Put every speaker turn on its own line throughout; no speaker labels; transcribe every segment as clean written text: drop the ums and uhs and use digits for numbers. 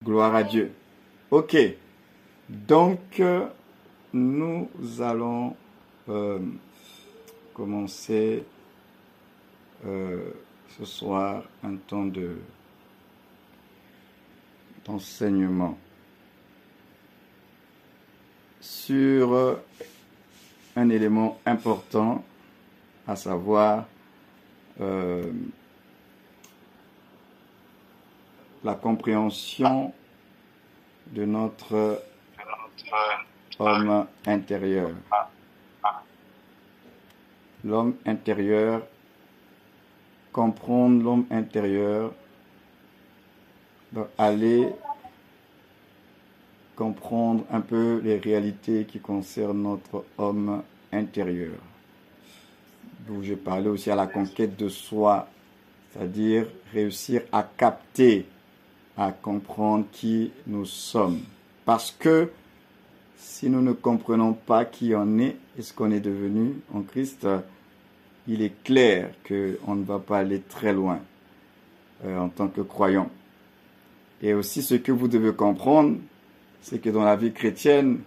Gloire à Dieu. Ok. Donc, nous allons commencer ce soir un temps d'enseignement sur un élément important, à savoir la compréhension de notre homme intérieur. L'homme intérieur, comprendre l'homme intérieur, donc aller comprendre un peu les réalités qui concernent notre homme intérieur. D'où je parlais aussi à la conquête de soi, c'est-à-dire réussir à capter, à comprendre qui nous sommes. Parce que si nous ne comprenons pas qui on est et ce qu'on est devenu en Christ, il est clair qu'on ne va pas aller très loin en tant que croyant. Et aussi ce que vous devez comprendre, c'est que dans la vie chrétienne,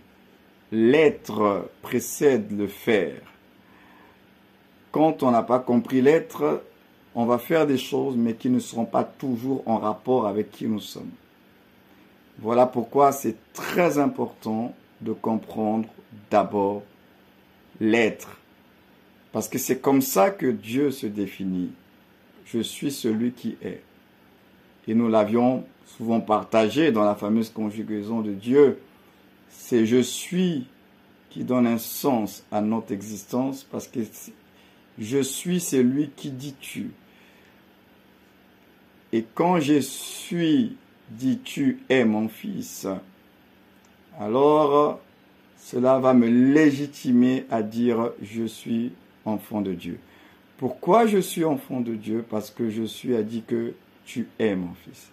l'être précède le faire. Quand on n'a pas compris l'être, on va faire des choses, mais qui ne seront pas toujours en rapport avec qui nous sommes. Voilà pourquoi c'est très important de comprendre d'abord l'être. Parce que c'est comme ça que Dieu se définit. Je suis celui qui est. Et nous l'avions souvent partagé dans la fameuse conjugaison de Dieu. C'est je suis qui donne un sens à notre existence, parce que je suis celui qui dit tu. Et quand je suis dit tu es mon fils, alors cela va me légitimer à dire je suis enfant de Dieu. Pourquoi je suis enfant de Dieu? Parce que je suis a dit que tu es mon fils.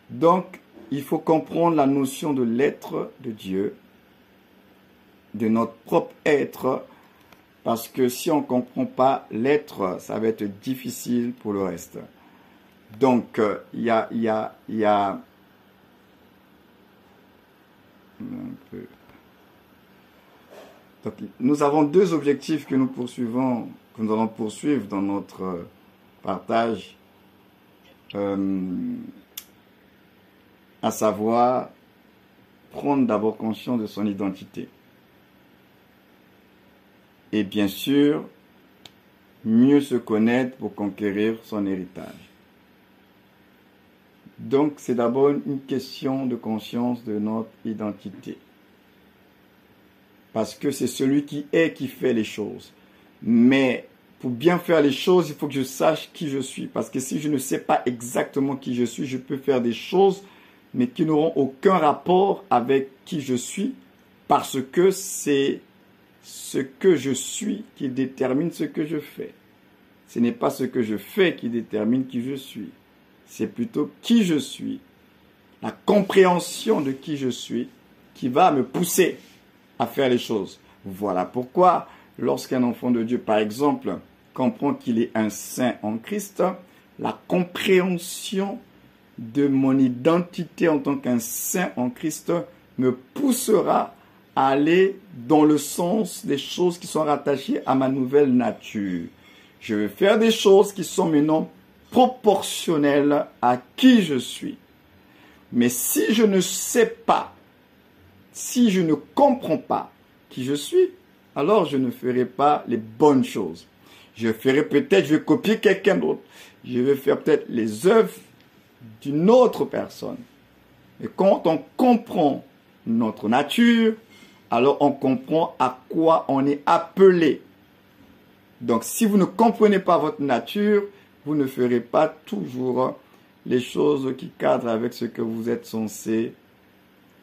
Donc, il faut comprendre la notion de l'être de Dieu, de notre propre être, parce que si on ne comprend pas l'être, ça va être difficile pour le reste. Donc, il y a un peu. Donc, nous avons deux objectifs que nous poursuivons, que nous allons poursuivre dans notre partage, à savoir prendre d'abord conscience de son identité. Et bien sûr, mieux se connaître pour conquérir son héritage. Donc, c'est d'abord une question de conscience de notre identité. Parce que c'est celui qui est qui fait les choses. Mais pour bien faire les choses, il faut que je sache qui je suis. Parce que si je ne sais pas exactement qui je suis, je peux faire des choses, mais qui n'auront aucun rapport avec qui je suis. Parce que c'est ce que je suis qui détermine ce que je fais. Ce n'est pas ce que je fais qui détermine qui je suis. C'est plutôt qui je suis, la compréhension de qui je suis, qui va me pousser à faire les choses. Voilà pourquoi, lorsqu'un enfant de Dieu, par exemple, comprend qu'il est un saint en Christ, la compréhension de mon identité en tant qu'un saint en Christ me poussera à aller dans le sens des choses qui sont rattachées à ma nouvelle nature. Je vais faire des choses qui sont maintenant proportionnelles à qui je suis. Mais si je ne sais pas, si je ne comprends pas qui je suis, alors je ne ferai pas les bonnes choses. Je ferai peut-être, je vais copier quelqu'un d'autre. Je vais faire peut-être les œuvres d'une autre personne. Et quand on comprend notre nature, alors on comprend à quoi on est appelé. Donc si vous ne comprenez pas votre nature, vous ne ferez pas toujours les choses qui cadrent avec ce que vous êtes censé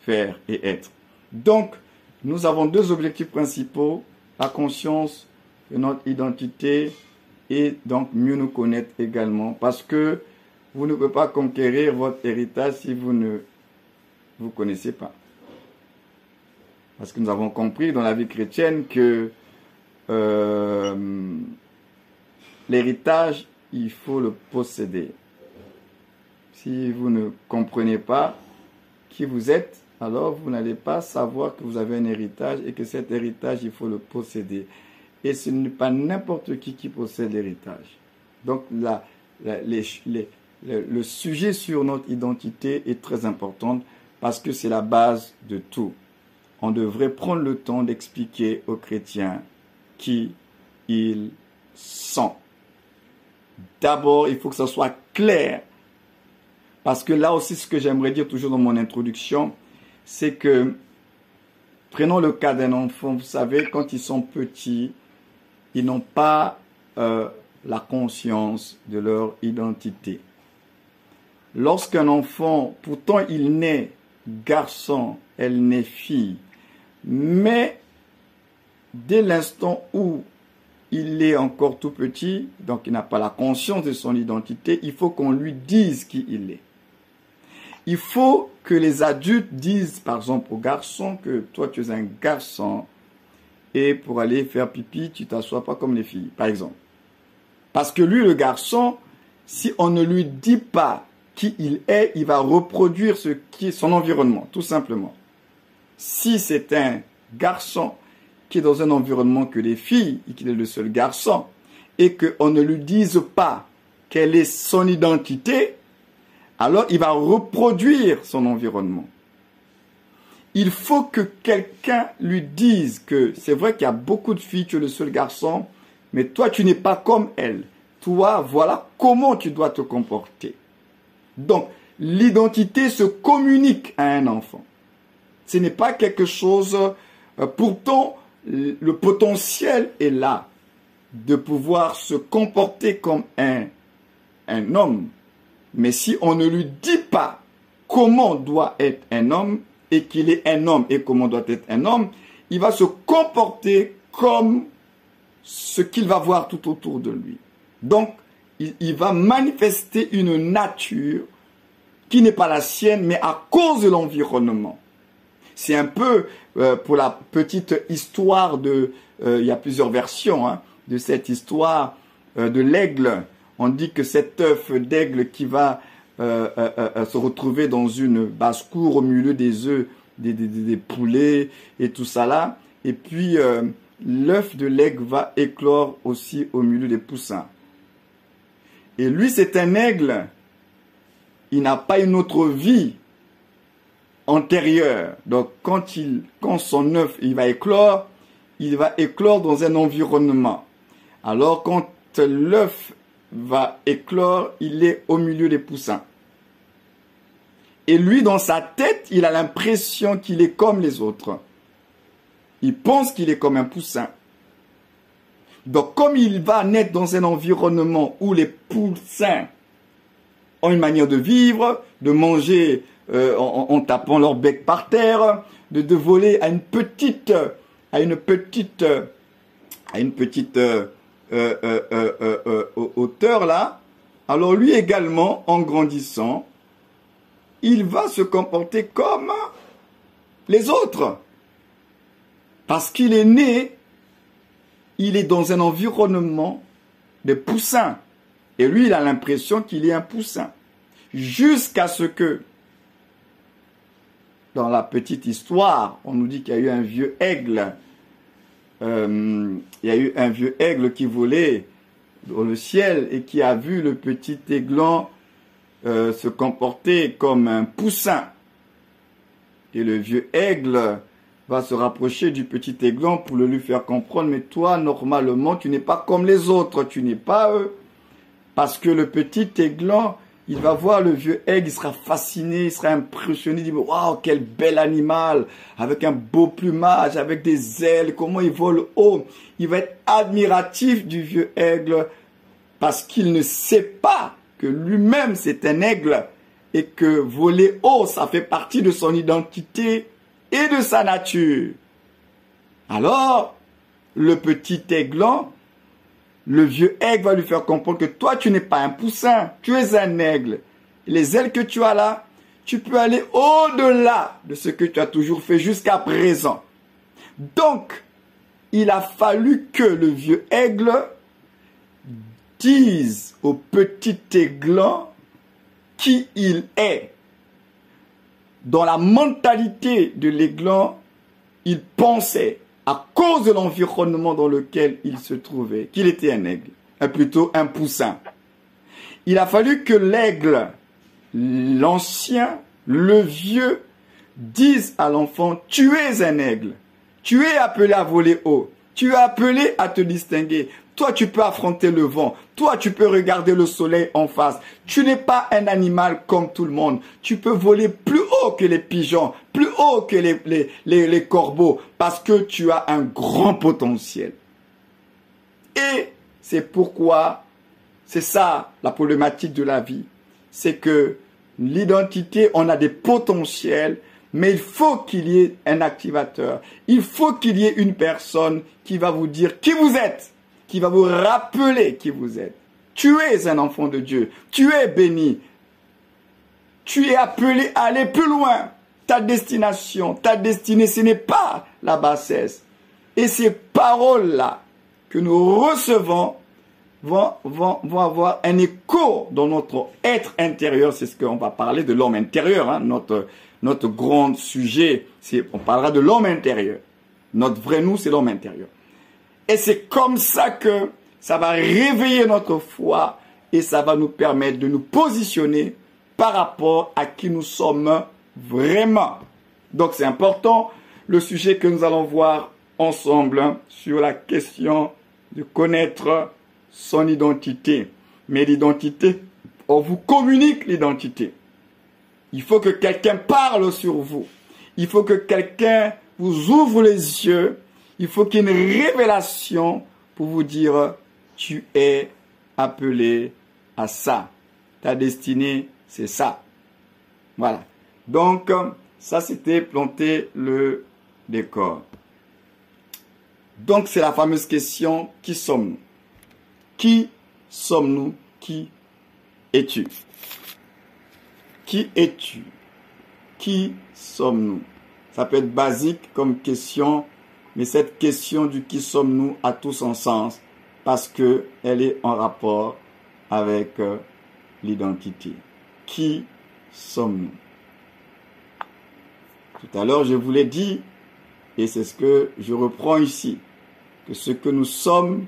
faire et être. Donc, nous avons deux objectifs principaux, la conscience de notre identité et donc mieux nous connaître également, parce que vous ne pouvez pas conquérir votre héritage si vous ne vous connaissez pas. Parce que nous avons compris dans la vie chrétienne que l'héritage, il faut le posséder. Si vous ne comprenez pas, qui vous êtes, alors vous n'allez pas savoir que vous avez un héritage et que cet héritage, il faut le posséder. Et ce n'est pas n'importe qui possède l'héritage. Donc le sujet sur notre identité est très important parce que c'est la base de tout. On devrait prendre le temps d'expliquer aux chrétiens qui ils sont. D'abord, il faut que ça soit clair. Parce que là aussi, ce que j'aimerais dire toujours dans mon introduction, c'est que, prenons le cas d'un enfant, vous savez, quand ils sont petits, ils n'ont pas la conscience de leur identité. Lorsqu'un enfant, pourtant il naît garçon, elle naît fille, mais dès l'instant où il est encore tout petit, donc il n'a pas la conscience de son identité, il faut qu'on lui dise qui il est. Il faut que les adultes disent, par exemple, au garçon que toi tu es un garçon et pour aller faire pipi, tu t'assois pas comme les filles, par exemple. Parce que lui, le garçon, si on ne lui dit pas qui il est, il va reproduire ce qui est son environnement, tout simplement. Si c'est un garçon qui est dans un environnement que les filles, et qu'il est le seul garçon, et qu'on ne lui dise pas quelle est son identité, alors il va reproduire son environnement. Il faut que quelqu'un lui dise que c'est vrai qu'il y a beaucoup de filles, tu es le seul garçon, mais toi tu n'es pas comme elle. Toi, voilà comment tu dois te comporter. Donc, l'identité se communique à un enfant. Ce n'est pas quelque chose, pourtant, le potentiel est là de pouvoir se comporter comme un homme. Mais si on ne lui dit pas comment doit être un homme et qu'il est un homme et comment doit être un homme, il va se comporter comme ce qu'il va voir tout autour de lui. Donc, il va manifester une nature qui n'est pas la sienne, mais à cause de l'environnement. C'est un peu, pour la petite histoire de, il y a plusieurs versions de cette histoire de l'aigle. On dit que cet œuf d'aigle qui va se retrouver dans une basse-cour au milieu des œufs, des poulets et tout ça là. Et puis, l'œuf de l'aigle va éclore aussi au milieu des poussins. Et lui, c'est un aigle. Il n'a pas une autre vie antérieure. Donc, quand son œuf il va éclore dans un environnement. Alors, quand l'œuf va éclore, il est au milieu des poussins. Et lui, dans sa tête, il a l'impression qu'il est comme les autres. Il pense qu'il est comme un poussin. Donc, comme il va naître dans un environnement où les poussins ont une manière de vivre, de manger en tapant leur bec par terre, de voler à une petite hauteur là, alors lui également, en grandissant, il va se comporter comme les autres. Parce qu'il est né, il est dans un environnement de poussins. Et lui, il a l'impression qu'il est un poussin. Jusqu'à ce que, dans la petite histoire, on nous dit qu'il y a eu un vieux aigle. Il y a eu un vieux aigle qui volait dans le ciel et qui a vu le petit aiglon se comporter comme un poussin. Et le vieux aigle va se rapprocher du petit aiglon pour le lui faire comprendre, mais toi, normalement, tu n'es pas comme les autres, tu n'es pas eux. Parce que le petit aiglon, il va voir le vieux aigle, il sera fasciné, il sera impressionné, il dit, waouh, quel bel animal, avec un beau plumage, avec des ailes, comment il vole haut. Il va être admiratif du vieux aigle parce qu'il ne sait pas que lui-même c'est un aigle et que voler haut, ça fait partie de son identité et de sa nature. Alors, le petit aiglon, le vieux aigle va lui faire comprendre que toi, tu n'es pas un poussin, tu es un aigle. Et les ailes que tu as là, tu peux aller au-delà de ce que tu as toujours fait jusqu'à présent. Donc, il a fallu que le vieux aigle dise au petit aiglon qui il est. dans la mentalité de l'aiglon, il pensait, à cause de l'environnement dans lequel il se trouvait, qu'il était un aigle, plutôt un poussin. Il a fallu que l'aigle, l'ancien, le vieux, dise à l'enfant, tu es un aigle, tu es appelé à voler haut, tu es appelé à te distinguer. Toi, tu peux affronter le vent. Toi, tu peux regarder le soleil en face. Tu n'es pas un animal comme tout le monde. Tu peux voler plus haut que les pigeons, plus haut que les corbeaux, parce que tu as un grand potentiel. Et c'est pourquoi, c'est ça la problématique de la vie. C'est que l'identité, on a des potentiels, mais il faut qu'il y ait un activateur. Il faut qu'il y ait une personne qui va vous dire qui vous êtes, qui va vous rappeler qui vous êtes. Tu es un enfant de Dieu. Tu es béni. Tu es appelé à aller plus loin. Ta destination, ta destinée, ce n'est pas la bassesse. Et ces paroles-là que nous recevons vont avoir un écho dans notre être intérieur. C'est ce qu'on va parler de l'homme intérieur. Hein. Notre grand sujet, on parlera de l'homme intérieur. Notre vrai nous, c'est l'homme intérieur. Et c'est comme ça que ça va réveiller notre foi et ça va nous permettre de nous positionner par rapport à qui nous sommes vraiment. Donc c'est important, le sujet que nous allons voir ensemble sur la question de connaître son identité. Mais l'identité, on vous communique l'identité. Il faut que quelqu'un parle sur vous. Il faut que quelqu'un vous ouvre les yeux. Il faut qu'il y ait une révélation pour vous dire, tu es appelé à ça. Ta destinée, c'est ça. Voilà. Donc, ça, c'était planter le décor. Donc, c'est la fameuse question, qui sommes-nous? Qui sommes-nous? Qui es-tu? Qui es-tu? Qui sommes-nous? Ça peut être basique comme question, mais cette question du qui sommes-nous a tout son sens parce qu'elle est en rapport avec l'identité. Qui sommes-nous? Tout à l'heure, je vous l'ai dit, et c'est ce que je reprends ici, que ce que nous sommes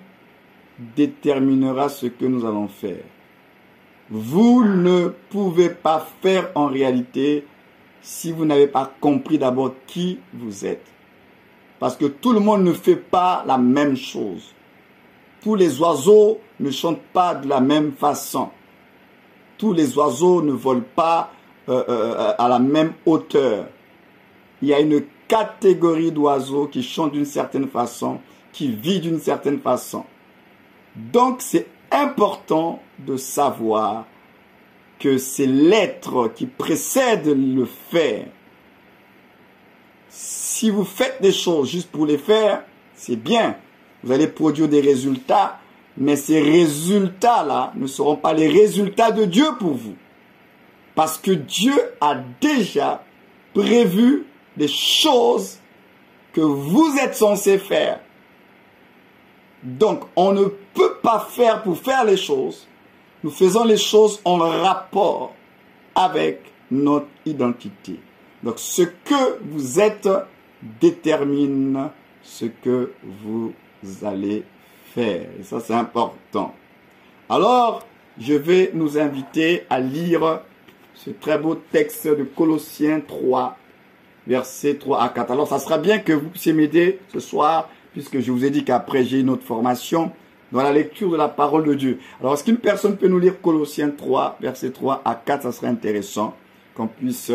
déterminera ce que nous allons faire. Vous ne pouvez pas faire en réalité si vous n'avez pas compris d'abord qui vous êtes. Parce que tout le monde ne fait pas la même chose. Tous les oiseaux ne chantent pas de la même façon. Tous les oiseaux ne volent pas à la même hauteur. Il y a une catégorie d'oiseaux qui chantent d'une certaine façon, qui vivent d'une certaine façon. Donc c'est important de savoir que c'est l'être qui précède le faire. Si vous faites des choses juste pour les faire, c'est bien. Vous allez produire des résultats, mais ces résultats-là ne seront pas les résultats de Dieu pour vous. Parce que Dieu a déjà prévu des choses que vous êtes censés faire. Donc, on ne peut pas faire pour faire les choses. Nous faisons les choses en rapport avec notre identité. Donc, ce que vous êtes détermine ce que vous allez faire. Et ça, c'est important. Alors, je vais nous inviter à lire ce très beau texte de Colossiens 3, versets 3 à 4. Alors, ça sera bien que vous puissiez m'aider ce soir, puisque je vous ai dit qu'après, j'ai une autre formation dans la lecture de la parole de Dieu. Alors, est-ce qu'une personne peut nous lire Colossiens 3, versets 3 à 4? Ça serait intéressant qu'on puisse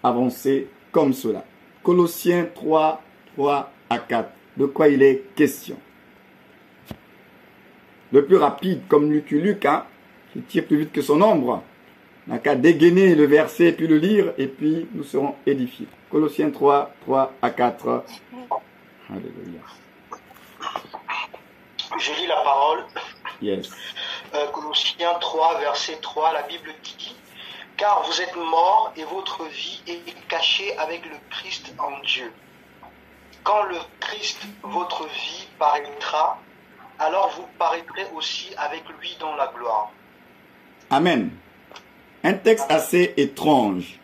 avancer comme cela. Colossiens 3, 3 à 4. De quoi il est question? Le plus rapide, comme Lucky Luke, hein, qui tire plus vite que son ombre. On n'a qu'à dégainer le verset, puis le lire, et puis nous serons édifiés. Colossiens 3, 3 à 4. Alléluia.
Je lis la parole.
Yes.
Colossiens 3, verset 3, la Bible dit: car vous êtes morts et votre vie est cachée avec le Christ en Dieu. Quand le Christ, votre vie, paraîtra, alors vous paraîtrez aussi avec lui dans la gloire.
Amen. Un texte assez étrange.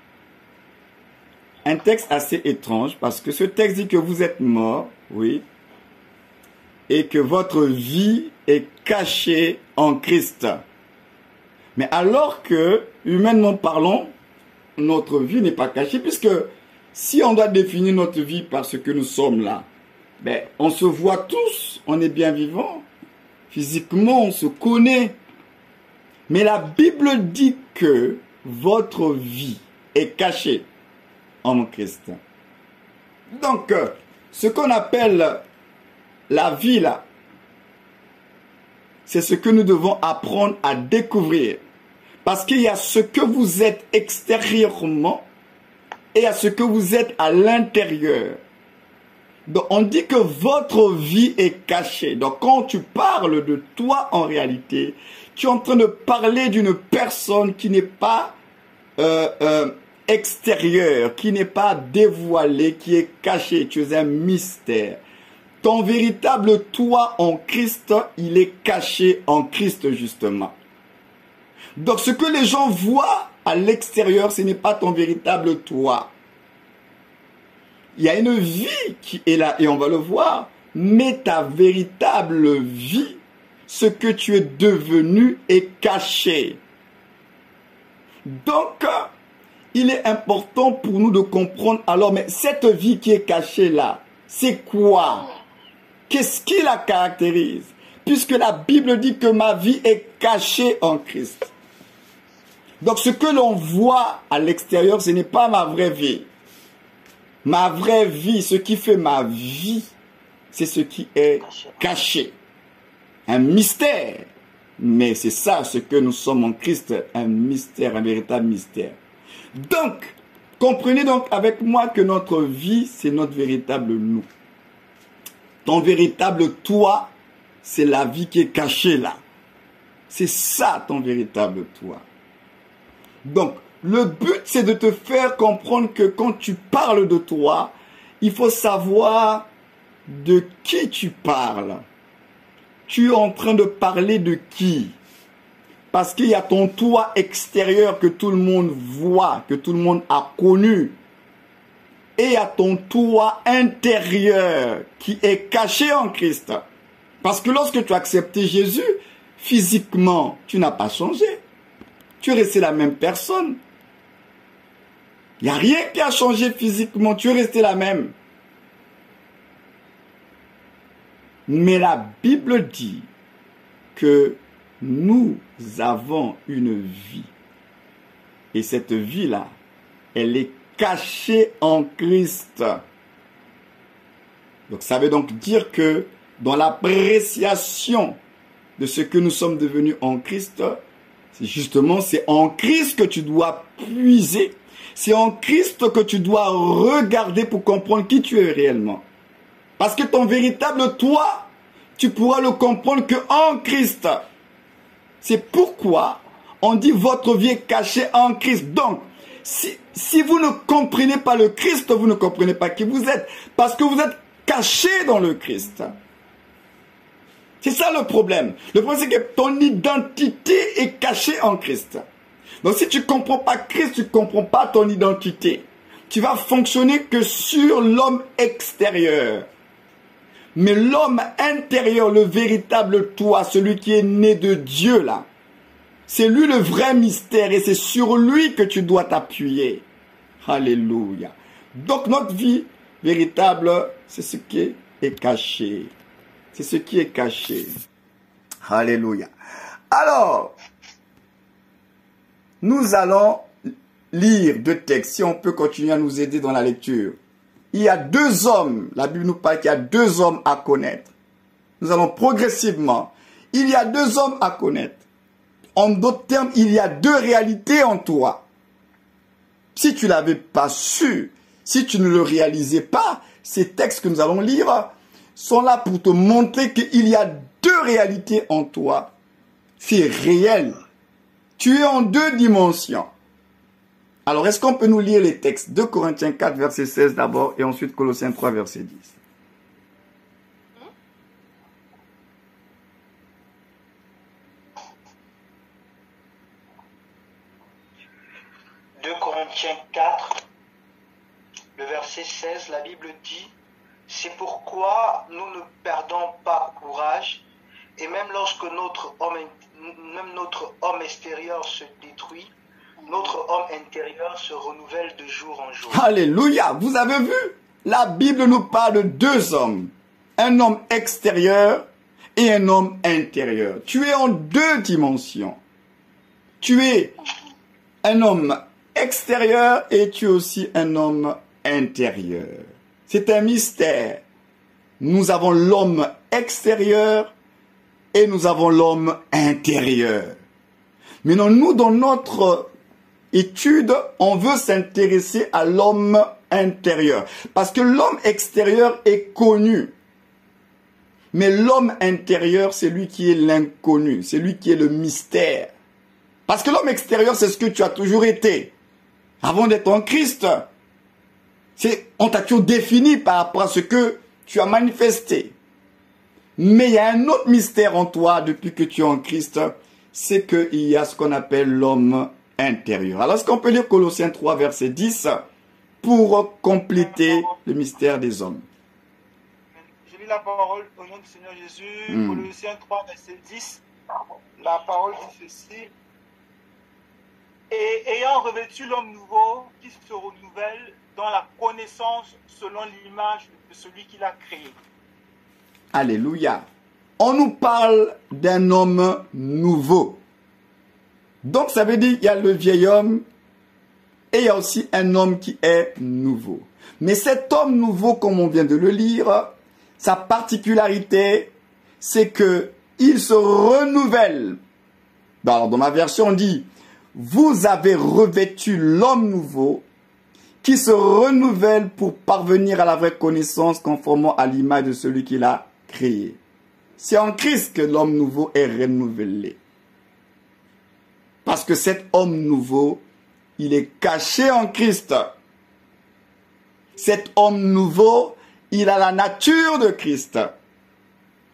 un texte assez étrange parce que ce texte dit que vous êtes morts, oui, et que votre vie est cachée en Christ. Mais alors que, humainement parlant, notre vie n'est pas cachée, puisque si on doit définir notre vie par ce que nous sommes là, ben, on se voit tous, on est bien vivants, physiquement on se connaît. Mais la Bible dit que votre vie est cachée en Christ. Donc, ce qu'on appelle la vie là, c'est ce que nous devons apprendre à découvrir. Parce qu'il y a ce que vous êtes extérieurement et il y a ce que vous êtes à l'intérieur. Donc on dit que votre vie est cachée. Donc quand tu parles de toi en réalité, tu es en train de parler d'une personne qui n'est pas extérieure, qui n'est pas dévoilée, qui est cachée. Tu es un mystère. Ton véritable toi en Christ, il est caché en Christ justement. Donc ce que les gens voient à l'extérieur, ce n'est pas ton véritable toi. Il y a une vie qui est là et on va le voir, mais ta véritable vie, ce que tu es devenu est caché. Donc, il est important pour nous de comprendre, alors, mais cette vie qui est cachée là, c'est quoi? Qu'est-ce qui la caractérise? Puisque la Bible dit que ma vie est cachée en Christ. Donc ce que l'on voit à l'extérieur, ce n'est pas ma vraie vie. Ma vraie vie, ce qui fait ma vie, c'est ce qui est caché. Un mystère. Mais c'est ça ce que nous sommes en Christ, un mystère, un véritable mystère. Donc, comprenez donc avec moi que notre vie, c'est notre véritable nous. Ton véritable toi, c'est la vie qui est cachée là. C'est ça ton véritable toi. Donc, le but, c'est de te faire comprendre que quand tu parles de toi, il faut savoir de qui tu parles. Tu es en train de parler de qui? Parce qu'il y a ton toi extérieur que tout le monde voit, que tout le monde a connu. Et il y a ton toi intérieur qui est caché en Christ. Parce que lorsque tu as accepté Jésus, physiquement, tu n'as pas changé. Tu es resté la même personne. Il n'y a rien qui a changé physiquement. Tu es resté la même. Mais la Bible dit que nous avons une vie. Et cette vie-là, elle est cachée en Christ. Donc ça veut donc dire que dans l'appréciation de ce que nous sommes devenus en Christ, c'est en Christ que tu dois puiser. C'est en Christ que tu dois regarder pour comprendre qui tu es réellement. Parce que ton véritable toi, tu pourras le comprendre que en Christ. C'est pourquoi on dit votre vie est cachée en Christ. Donc, si vous ne comprenez pas le Christ, vous ne comprenez pas qui vous êtes. Parce que vous êtes caché dans le Christ. C'est ça le problème. Le problème, c'est que ton identité est cachée en Christ. Donc, si tu ne comprends pas Christ, tu ne comprends pas ton identité. Tu vas fonctionner que sur l'homme extérieur. Mais l'homme intérieur, le véritable toi, celui qui est né de Dieu là, c'est lui le vrai mystère et c'est sur lui que tu dois t'appuyer. Alléluia. Donc notre vie véritable, c'est ce qui est caché. C'est ce qui est caché. Alléluia. Alors, nous allons lire deux textes, si on peut continuer à nous aider dans la lecture. Il y a deux hommes, la Bible nous parle qu'il y a deux hommes à connaître. Nous allons progressivement. Il y a deux hommes à connaître. En d'autres termes, il y a deux réalités en toi. Si tu ne l'avais pas su, si tu ne le réalisais pas, ces textes que nous allons lire sont là pour te montrer qu'il y a deux réalités en toi. C'est réel. Tu es en deux dimensions. Alors, est-ce qu'on peut nous lire les textes? 2 Corinthiens 4, verset 16 d'abord, et ensuite Colossiens 3, verset 10.
Corinthiens 4, verset 16, la Bible dit, « C'est pourquoi nous ne perdons pas courage, et même lorsque notre homme extérieur se détruit, notre homme intérieur se renouvelle de jour en jour. »
Alléluia. Vous avez vu? La Bible nous parle de deux hommes. Un homme extérieur et un homme intérieur. Tu es en deux dimensions. Tu es un homme extérieur et tu es aussi un homme intérieur. C'est un mystère. Nous avons l'homme extérieur et nous avons l'homme intérieur. Maintenant, nous, dans notre étude, on veut s'intéresser à l'homme intérieur. Parce que l'homme extérieur est connu. Mais l'homme intérieur, c'est lui qui est l'inconnu. C'est lui qui est le mystère. Parce que l'homme extérieur, c'est ce que tu as toujours été. Avant d'être en Christ. On t'a toujours défini par rapport à ce que tu as manifesté. Mais il y a un autre mystère en toi depuis que tu es en Christ. C'est qu'il y a ce qu'on appelle l'homme intérieur. Alors, est-ce qu'on peut lire Colossiens 3, verset 10 pour compléter le mystère des hommes?
Je lis la parole au nom du Seigneur Jésus. Colossiens 3, verset 10. La parole dit ceci. Et ayant revêtu l'homme nouveau qui se renouvelle dans la connaissance selon l'image de celui qui l'a créé.
Alléluia. On nous parle d'un homme nouveau. Donc ça veut dire qu'il y a le vieil homme et il y a aussi un homme qui est nouveau. Mais cet homme nouveau, comme on vient de le lire, sa particularité, c'est qu'il se renouvelle. Alors, dans ma version, on dit, vous avez revêtu l'homme nouveau qui se renouvelle pour parvenir à la vraie connaissance conformément à l'image de celui qui l'a créé. C'est en Christ que l'homme nouveau est renouvelé. Parce que cet homme nouveau, il est caché en Christ. Cet homme nouveau, il a la nature de Christ.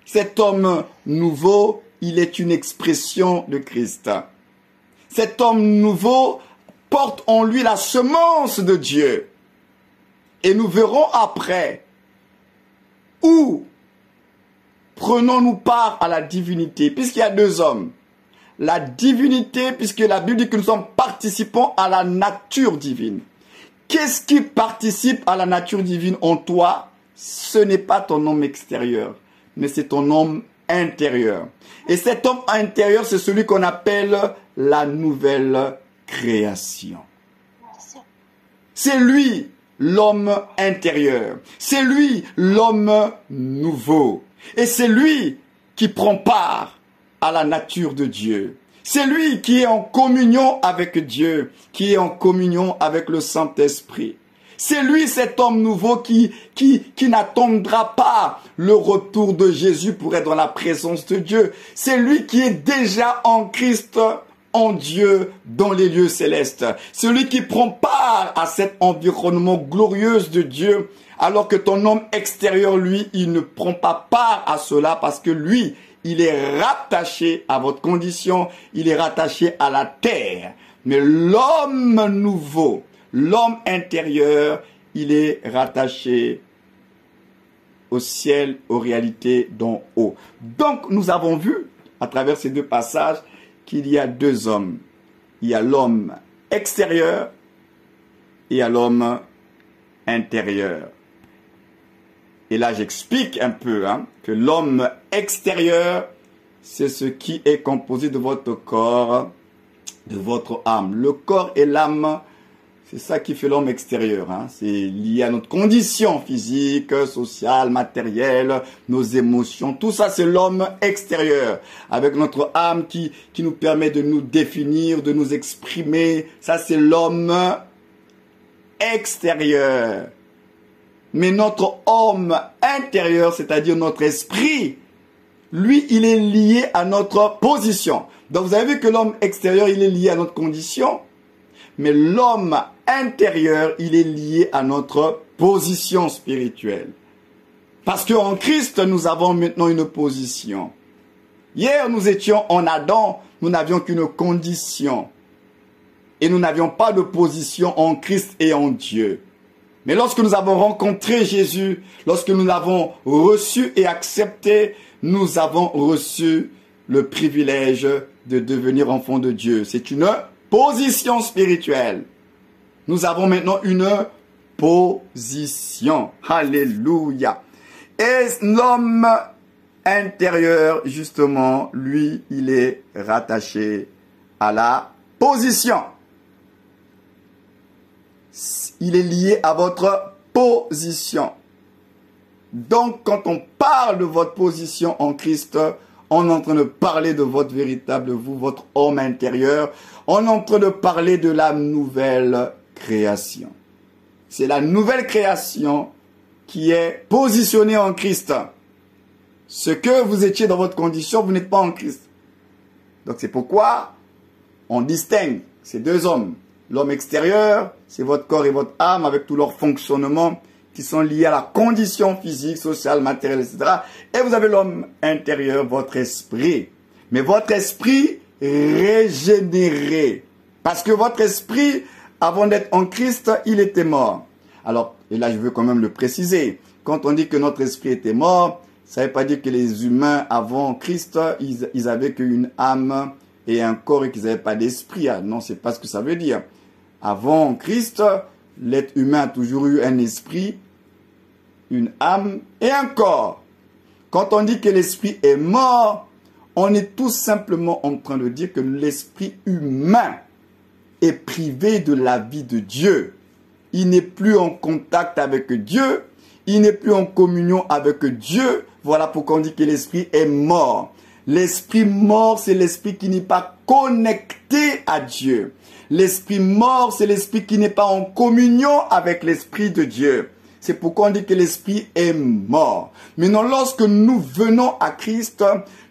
Cet homme nouveau, il est une expression de Christ. Cet homme nouveau porte en lui la semence de Dieu. Et nous verrons après où prenons-nous part à la divinité, puisqu'il y a deux hommes. La divinité, puisque la Bible dit que nous sommes participants à la nature divine. Qu'est-ce qui participe à la nature divine en toi? Ce n'est pas ton homme extérieur, mais c'est ton homme intérieur. Et cet homme intérieur, c'est celui qu'on appelle la nouvelle création. C'est lui l'homme intérieur. C'est lui l'homme nouveau. Et c'est lui qui prend part à la nature de Dieu. C'est lui qui est en communion avec Dieu, qui est en communion avec le Saint-Esprit. C'est lui, cet homme nouveau, qui n'attendra pas le retour de Jésus pour être dans la présence de Dieu. C'est lui qui est déjà en Christ, en Dieu, dans les lieux célestes. Celui qui prend part à cet environnement glorieux de Dieu, alors que ton homme extérieur, lui, il ne prend pas part à cela parce que lui, il est rattaché à votre condition, il est rattaché à la terre. Mais l'homme nouveau, l'homme intérieur, il est rattaché au ciel, aux réalités d'en haut. Donc, nous avons vu, à travers ces deux passages, qu'il y a deux hommes. Il y a l'homme extérieur et il y a l'homme intérieur. Et là, j'explique un peu que l'homme extérieur, c'est ce qui est composé de votre corps, de votre âme. Le corps et l'âme, c'est ça qui fait l'homme extérieur. C'est lié à notre condition physique, sociale, matérielle, nos émotions. Tout ça, c'est l'homme extérieur. Avec notre âme qui nous permet de nous définir, de nous exprimer. Ça, c'est l'homme extérieur. Mais notre homme intérieur, c'est-à-dire notre esprit, lui, il est lié à notre position. Donc, vous avez vu que l'homme extérieur, il est lié à notre condition. Mais l'homme intérieur, il est lié à notre position spirituelle. Parce qu'en Christ, nous avons maintenant une position. Hier, nous étions en Adam, nous n'avions qu'une condition. Et nous n'avions pas de position en Christ et en Dieu. Mais lorsque nous avons rencontré Jésus, lorsque nous l'avons reçu et accepté, nous avons reçu le privilège de devenir enfants de Dieu. C'est une position spirituelle. Nous avons maintenant une position. Alléluia. Et l'homme intérieur, justement, lui, il est rattaché à la position. Il est lié à votre position. Donc, quand on parle de votre position en Christ, on est en train de parler de votre véritable vous, votre homme intérieur. On est en train de parler de la nouvelle création. C'est la nouvelle création qui est positionnée en Christ. Ce que vous étiez dans votre condition, vous n'êtes pas en Christ. Donc c'est pourquoi on distingue ces deux hommes. L'homme extérieur, c'est votre corps et votre âme avec tout leur fonctionnement qui sont liés à la condition physique, sociale, matérielle, etc. Et vous avez l'homme intérieur, votre esprit. Mais votre esprit régénéré. Parce que votre esprit, avant d'être en Christ, il était mort. Alors, et là je veux quand même le préciser. Quand on dit que notre esprit était mort, ça ne veut pas dire que les humains avant Christ, ils avaient qu'une âme et un corps et qu'ils n'avaient pas d'esprit. Non, c'est pas ce que ça veut dire. Avant Christ, l'être humain a toujours eu un esprit, une âme et un corps. Quand on dit que l'esprit est mort, on est tout simplement en train de dire que l'esprit humain est privé de la vie de Dieu. Il n'est plus en contact avec Dieu, il n'est plus en communion avec Dieu. Voilà pourquoi on dit que l'esprit est mort. L'esprit mort, c'est l'esprit qui n'est pas connecté à Dieu. L'esprit mort, c'est l'esprit qui n'est pas en communion avec l'esprit de Dieu. C'est pourquoi on dit que l'esprit est mort. Maintenant, lorsque nous venons à Christ,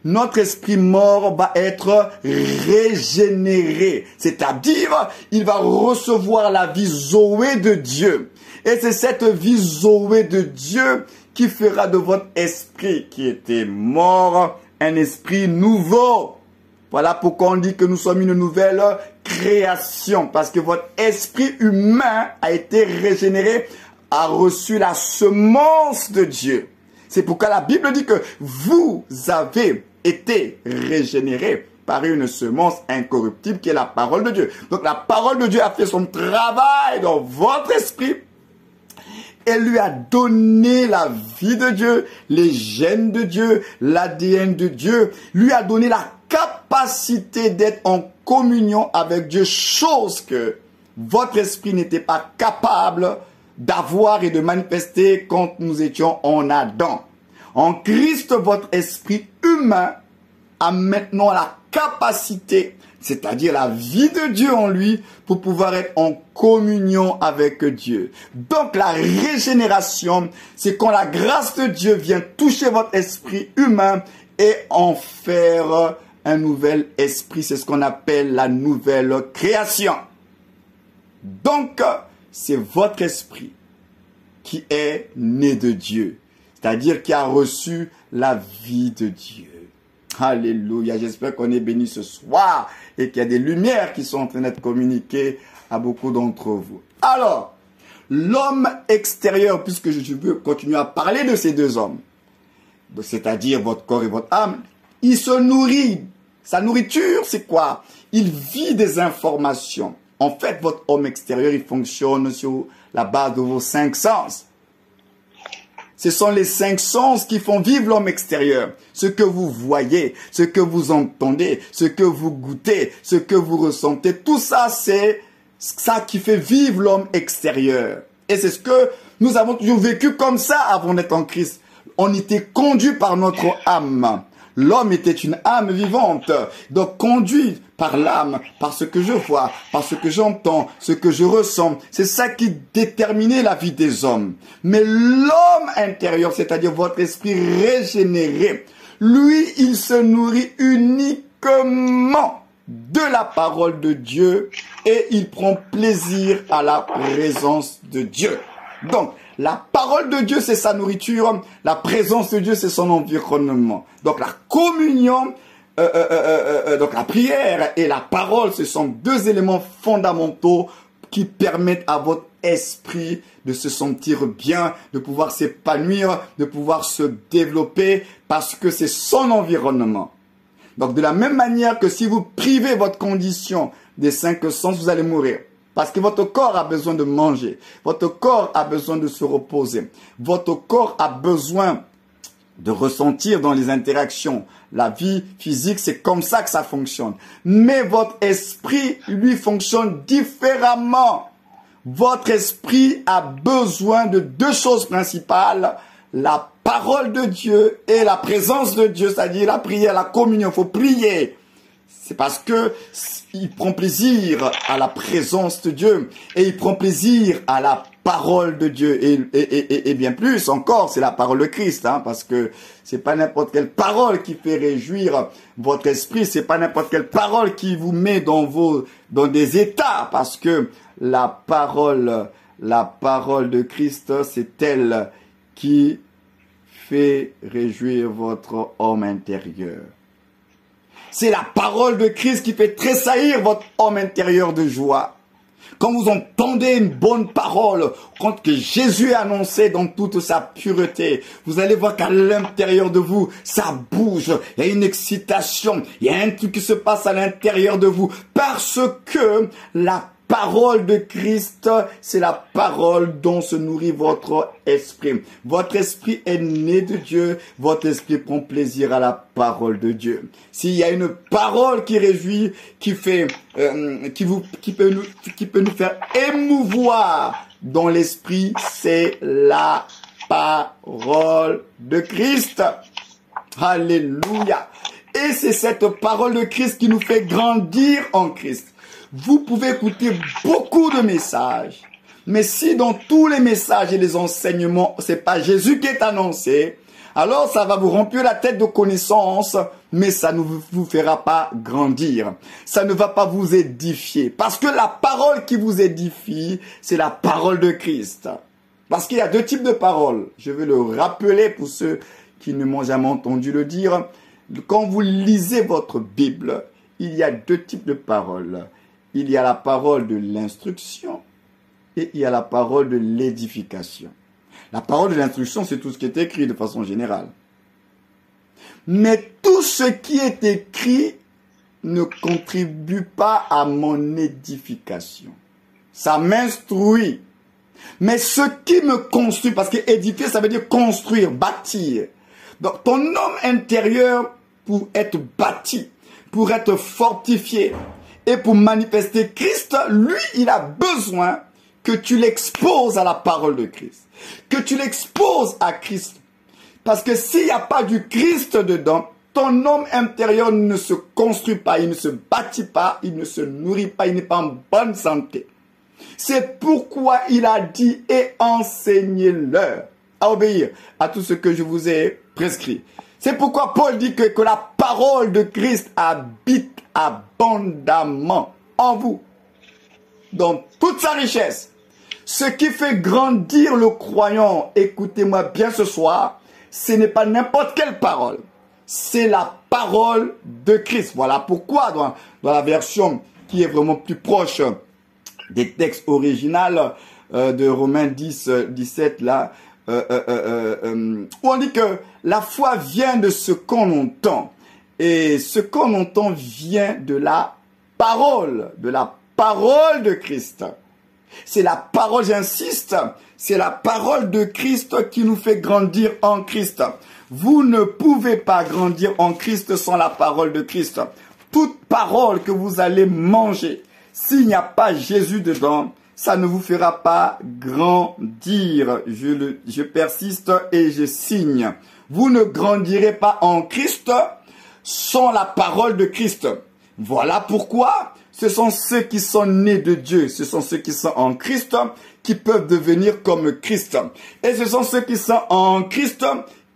notre esprit mort va être régénéré. C'est-à-dire, il va recevoir la vie Zoé de Dieu. Et c'est cette vie Zoé de Dieu qui fera de votre esprit qui était mort un esprit nouveau. Voilà pourquoi on dit que nous sommes une nouvelle création. Parce que votre esprit humain a été régénéré, a reçu la semence de Dieu. C'est pourquoi la Bible dit que vous avez été régénérés par une semence incorruptible qui est la parole de Dieu. Donc la parole de Dieu a fait son travail dans votre esprit. Elle lui a donné la vie de Dieu, les gènes de Dieu, l'ADN de Dieu, lui a donné la capacité d'être en communion avec Dieu, chose que votre esprit n'était pas capable d'avoir et de manifester quand nous étions en Adam. En Christ, votre esprit humain a maintenant la capacité, c'est-à-dire la vie de Dieu en lui, pour pouvoir être en communion avec Dieu. Donc la régénération, c'est quand la grâce de Dieu vient toucher votre esprit humain et en faire un nouvel esprit. C'est ce qu'on appelle la nouvelle création. Donc, c'est votre esprit qui est né de Dieu, c'est-à-dire qui a reçu la vie de Dieu. Alléluia, j'espère qu'on est béni ce soir et qu'il y a des lumières qui sont en train d'être communiquées à beaucoup d'entre vous. Alors, l'homme extérieur, puisque je veux continuer à parler de ces deux hommes, c'est-à-dire votre corps et votre âme, il se nourrit. Sa nourriture, c'est quoi? Il vit des informations. En fait, votre homme extérieur, il fonctionne sur la base de vos 5 sens. Ce sont les 5 sens qui font vivre l'homme extérieur. Ce que vous voyez, ce que vous entendez, ce que vous goûtez, ce que vous ressentez. Tout ça, c'est ça qui fait vivre l'homme extérieur. Et c'est ce que nous avons toujours vécu comme ça avant d'être en Christ. On était conduit par notre âme. L'homme était une âme vivante, donc conduit par l'âme, par ce que je vois, par ce que j'entends, ce que je ressens. C'est ça qui déterminait la vie des hommes. Mais l'homme intérieur, c'est-à-dire votre esprit régénéré, lui, il se nourrit uniquement de la parole de Dieu et il prend plaisir à la présence de Dieu. Donc, la parole de Dieu, c'est sa nourriture. La présence de Dieu, c'est son environnement. Donc, la communion, donc la prière et la parole, ce sont 2 éléments fondamentaux qui permettent à votre esprit de se sentir bien, de pouvoir s'épanouir, de pouvoir se développer, parce que c'est son environnement. Donc de la même manière que si vous privez votre condition des 5 sens, vous allez mourir. Parce que votre corps a besoin de manger, votre corps a besoin de se reposer, votre corps a besoin de ressentir dans les interactions. La vie physique, c'est comme ça que ça fonctionne. Mais votre esprit, lui, fonctionne différemment. Votre esprit a besoin de 2 choses principales, la parole de Dieu et la présence de Dieu, c'est-à-dire la prière, la communion. Il faut prier. C'est parce que il prend plaisir à la présence de Dieu et il prend plaisir à la parole de Dieu et bien plus encore, c'est la parole de Christ, hein, parce que c'est pas n'importe quelle parole qui fait réjouir votre esprit, c'est pas n'importe quelle parole qui vous met dans des états, parce que la parole de Christ, c'est elle qui fait réjouir votre homme intérieur. C'est la parole de Christ qui fait tressaillir votre homme intérieur de joie. Quand vous entendez une bonne parole, quand que Jésus est annoncé dans toute sa pureté, vous allez voir qu'à l'intérieur de vous, ça bouge. Il y a une excitation. Il y a un truc qui se passe à l'intérieur de vous. Parce que la parole de Christ, c'est la parole dont se nourrit votre esprit. Votre esprit est né de Dieu. Votre esprit prend plaisir à la parole de Dieu. S'il y a une parole qui réjouit, qui peut nous faire émouvoir dans l'esprit, c'est la parole de Christ. Alléluia. Et c'est cette parole de Christ qui nous fait grandir en Christ. Vous pouvez écouter beaucoup de messages, mais si dans tous les messages et les enseignements, c'est pas Jésus qui est annoncé, alors ça va vous remplir la tête de connaissances, mais ça ne vous fera pas grandir. Ça ne va pas vous édifier. Parce que la parole qui vous édifie, c'est la parole de Christ. Parce qu'il y a 2 types de paroles. Je vais le rappeler pour ceux qui ne m'ont jamais entendu le dire. Quand vous lisez votre Bible, il y a 2 types de paroles. Il y a la parole de l'instruction et il y a la parole de l'édification. La parole de l'instruction, c'est tout ce qui est écrit de façon générale. Mais tout ce qui est écrit ne contribue pas à mon édification. Ça m'instruit. Mais ce qui me construit, parce que édifier, ça veut dire construire, bâtir. Donc ton homme intérieur, pour être bâti, pour être fortifié, et pour manifester Christ, lui, il a besoin que tu l'exposes à la parole de Christ. Que tu l'exposes à Christ. Parce que s'il n'y a pas du Christ dedans, ton homme intérieur ne se construit pas, il ne se bâtit pas, il ne se nourrit pas, il n'est pas en bonne santé. C'est pourquoi il a dit et enseignez-leur à obéir à tout ce que je vous ai prescrit. C'est pourquoi Paul dit que la parole de Christ habite abondamment en vous, dans toute sa richesse. Ce qui fait grandir le croyant, écoutez-moi bien ce soir, ce n'est pas n'importe quelle parole, c'est la parole de Christ. Voilà pourquoi dans la version qui est vraiment plus proche des textes originaux de Romains 10, 17, là, où on dit que la foi vient de ce qu'on entend. Et ce qu'on entend vient de la parole de Christ. C'est la parole, j'insiste, c'est la parole de Christ qui nous fait grandir en Christ. Vous ne pouvez pas grandir en Christ sans la parole de Christ. Toute parole que vous allez manger, s'il n'y a pas Jésus dedans, ça ne vous fera pas grandir. Je persiste et je signe. Vous ne grandirez pas en Christ sans la parole de Christ. Voilà pourquoi ce sont ceux qui sont nés de Dieu, ce sont ceux qui sont en Christ qui peuvent devenir comme Christ. Et ce sont ceux qui sont en Christ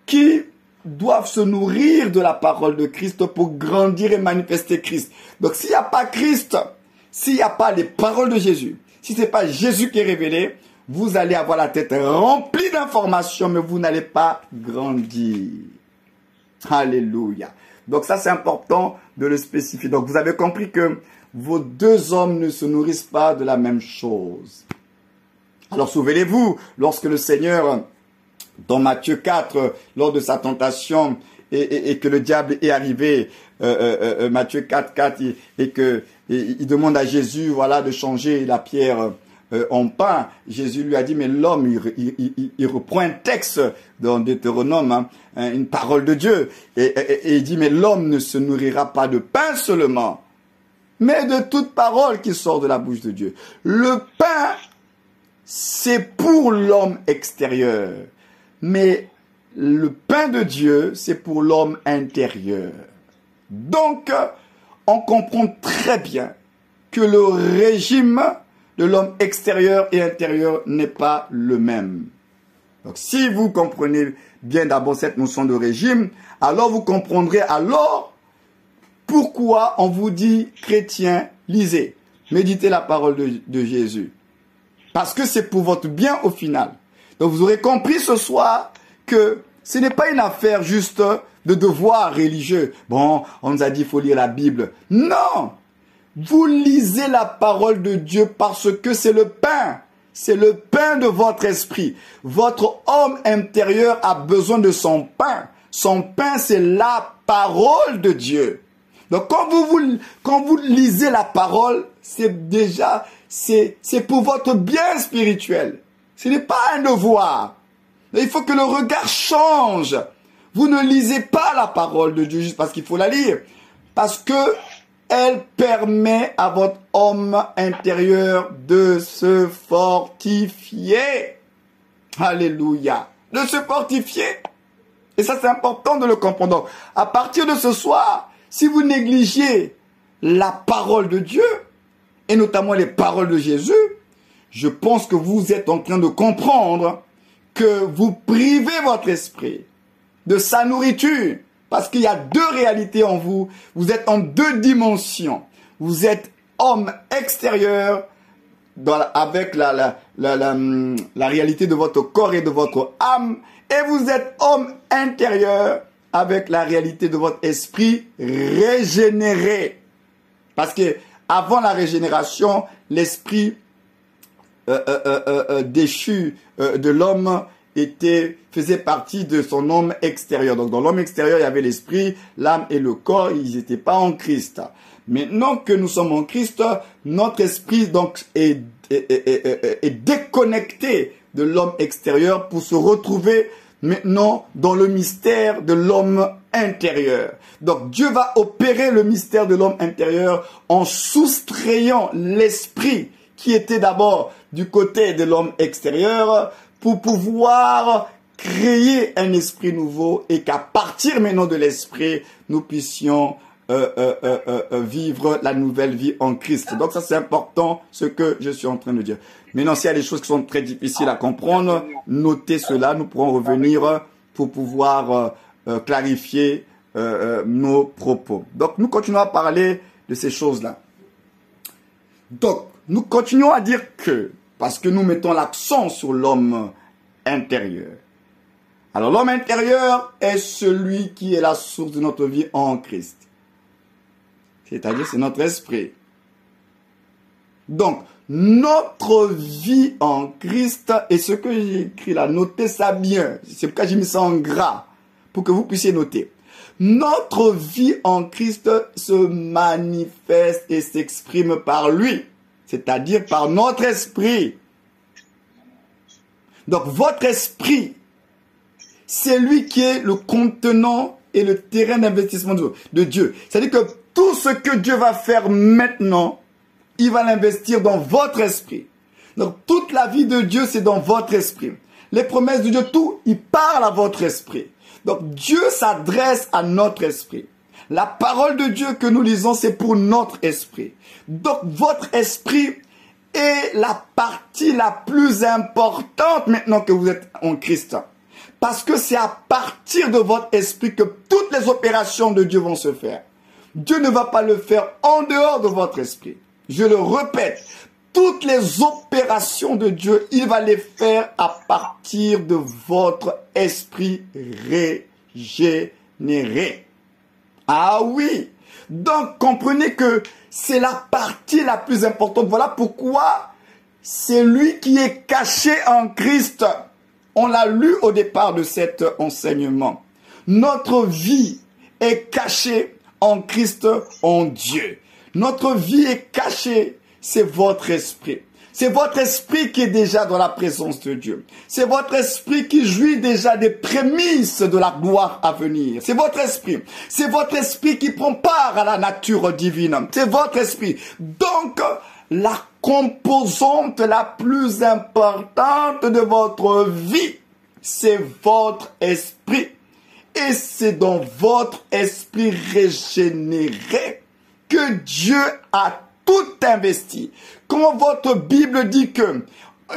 qui doivent se nourrir de la parole de Christ pour grandir et manifester Christ. Donc s'il n'y a pas Christ, s'il n'y a pas les paroles de Jésus, si ce n'est pas Jésus qui est révélé, vous allez avoir la tête remplie d'informations, mais vous n'allez pas grandir. Alléluia. Donc ça, c'est important de le spécifier. Donc vous avez compris que vos deux hommes ne se nourrissent pas de la même chose. Alors souvenez-vous, lorsque le Seigneur, dans Matthieu 4, lors de sa tentation, et que le diable est arrivé, Matthieu 4, et il demande à Jésus, voilà, de changer la pierre en pain. Jésus lui a dit, mais l'homme, il reprend un texte dans Deutéronome, hein, une parole de Dieu, et il dit, mais l'homme ne se nourrira pas de pain seulement, mais de toute parole qui sort de la bouche de Dieu. Le pain, c'est pour l'homme extérieur, mais le pain de Dieu, c'est pour l'homme intérieur. Donc, on comprend très bien que le régime de l'homme extérieur et intérieur n'est pas le même. Donc, si vous comprenez bien d'abord cette notion de régime, alors vous comprendrez alors pourquoi on vous dit chrétien, lisez, méditez la parole de Jésus. Parce que c'est pour votre bien au final. Donc, vous aurez compris ce soir que ce n'est pas une affaire juste de devoir religieux. Bon, on nous a dit qu'il faut lire la Bible. Non! Vous lisez la parole de Dieu parce que c'est le pain. C'est le pain de votre esprit. Votre homme intérieur a besoin de son pain. Son pain, c'est la parole de Dieu. Donc, quand vous lisez la parole, c'est déjà, c'est pour votre bien spirituel. Ce n'est pas un devoir. Il faut que le regard change. Vous ne lisez pas la parole de Dieu juste parce qu'il faut la lire. Parce que elle permet à votre homme intérieur de se fortifier. Alléluia. De se fortifier. Et ça, c'est important de le comprendre. Donc, à partir de ce soir, si vous négligez la parole de Dieu, et notamment les paroles de Jésus, je pense que vous êtes en train de comprendre que vous privez votre esprit de sa nourriture. Parce qu'il y a deux réalités en vous. Vous êtes en deux dimensions. Vous êtes homme extérieur avec la réalité de votre corps et de votre âme. Et vous êtes homme intérieur avec la réalité de votre esprit régénéré. Parce que avant la régénération, l'esprit déchu de l'homme faisait partie de son homme extérieur. Donc dans l'homme extérieur, il y avait l'esprit, l'âme et le corps, ils n'étaient pas en Christ. Maintenant que nous sommes en Christ, notre esprit donc est déconnecté de l'homme extérieur pour se retrouver maintenant dans le mystère de l'homme intérieur. Donc Dieu va opérer le mystère de l'homme intérieur en soustrayant l'esprit qui était d'abord du côté de l'homme extérieur pour pouvoir créer un esprit nouveau et qu'à partir maintenant de l'esprit, nous puissions vivre la nouvelle vie en Christ. Donc ça c'est important ce que je suis en train de dire. Maintenant s'il y a des choses qui sont très difficiles à comprendre, notez cela, nous pourrons revenir pour pouvoir clarifier nos propos. Donc nous continuons à parler de ces choses-là. Donc nous continuons à dire que, parce que nous mettons l'accent sur l'homme intérieur. Alors l'homme intérieur est celui qui est la source de notre vie en Christ. C'est-à-dire c'est notre esprit. Donc notre vie en Christ, et ce que j'ai écrit là, notez ça bien. C'est pourquoi j'ai mis ça en gras, pour que vous puissiez noter. Notre vie en Christ se manifeste et s'exprime par lui. C'est-à-dire par notre esprit. Donc votre esprit, c'est lui qui est le contenant et le terrain d'investissement de Dieu. C'est-à-dire que tout ce que Dieu va faire maintenant, il va l'investir dans votre esprit. Donc toute la vie de Dieu, c'est dans votre esprit. Les promesses de Dieu, tout, il parle à votre esprit. Donc Dieu s'adresse à notre esprit. La parole de Dieu que nous lisons, c'est pour notre esprit. Donc votre esprit est la partie la plus importante maintenant que vous êtes en Christ. Parce que c'est à partir de votre esprit que toutes les opérations de Dieu vont se faire. Dieu ne va pas le faire en dehors de votre esprit. Je le répète, toutes les opérations de Dieu, il va les faire à partir de votre esprit régénéré. Ah oui, Donc, comprenez que c'est la partie la plus importante. Voilà pourquoi c'est lui qui est caché en Christ. On l'a lu au départ de cet enseignement. Notre vie est cachée en Christ, en Dieu. Notre vie est cachée, c'est votre esprit. C'est votre esprit qui est déjà dans la présence de Dieu. C'est votre esprit qui jouit déjà des prémices de la gloire à venir. C'est votre esprit. C'est votre esprit qui prend part à la nature divine. C'est votre esprit. Donc, la composante la plus importante de votre vie, c'est votre esprit. Et c'est dans votre esprit régénéré que Dieu a tout investi. Quand votre Bible dit que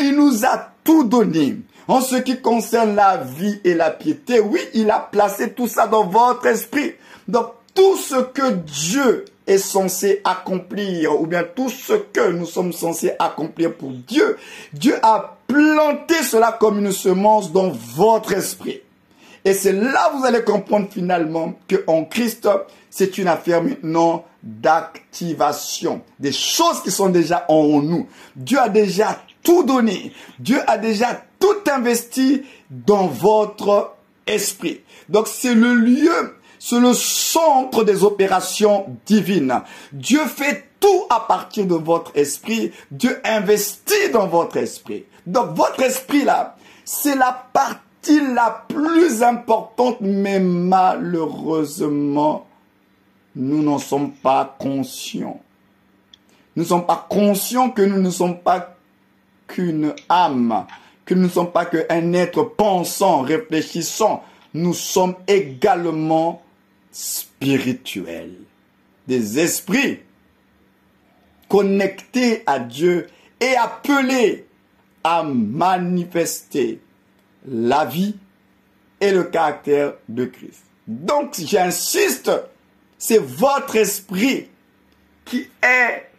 il nous a tout donné en ce qui concerne la vie et la piété, oui, il a placé tout ça dans votre esprit. Donc, tout ce que Dieu est censé accomplir, ou bien tout ce que nous sommes censés accomplir pour Dieu, Dieu a planté cela comme une semence dans votre esprit. Et c'est là que vous allez comprendre finalement qu'en Christ, c'est une affaire maintenant d'activation. Des choses qui sont déjà en nous. Dieu a déjà tout donné. Dieu a déjà tout investi dans votre esprit. Donc c'est le lieu, c'est le centre des opérations divines. Dieu fait tout à partir de votre esprit. Dieu investit dans votre esprit. Donc votre esprit là, c'est la partie la plus importante, mais malheureusement, nous n'en sommes pas conscients. Nous ne sommes pas conscients que nous ne sommes pas qu'une âme, que nous ne sommes pas qu'un être pensant, réfléchissant. Nous sommes également spirituels. Des esprits connectés à Dieu et appelés à manifester la vie et le caractère de Christ. Donc, j'insiste, c'est votre esprit qui est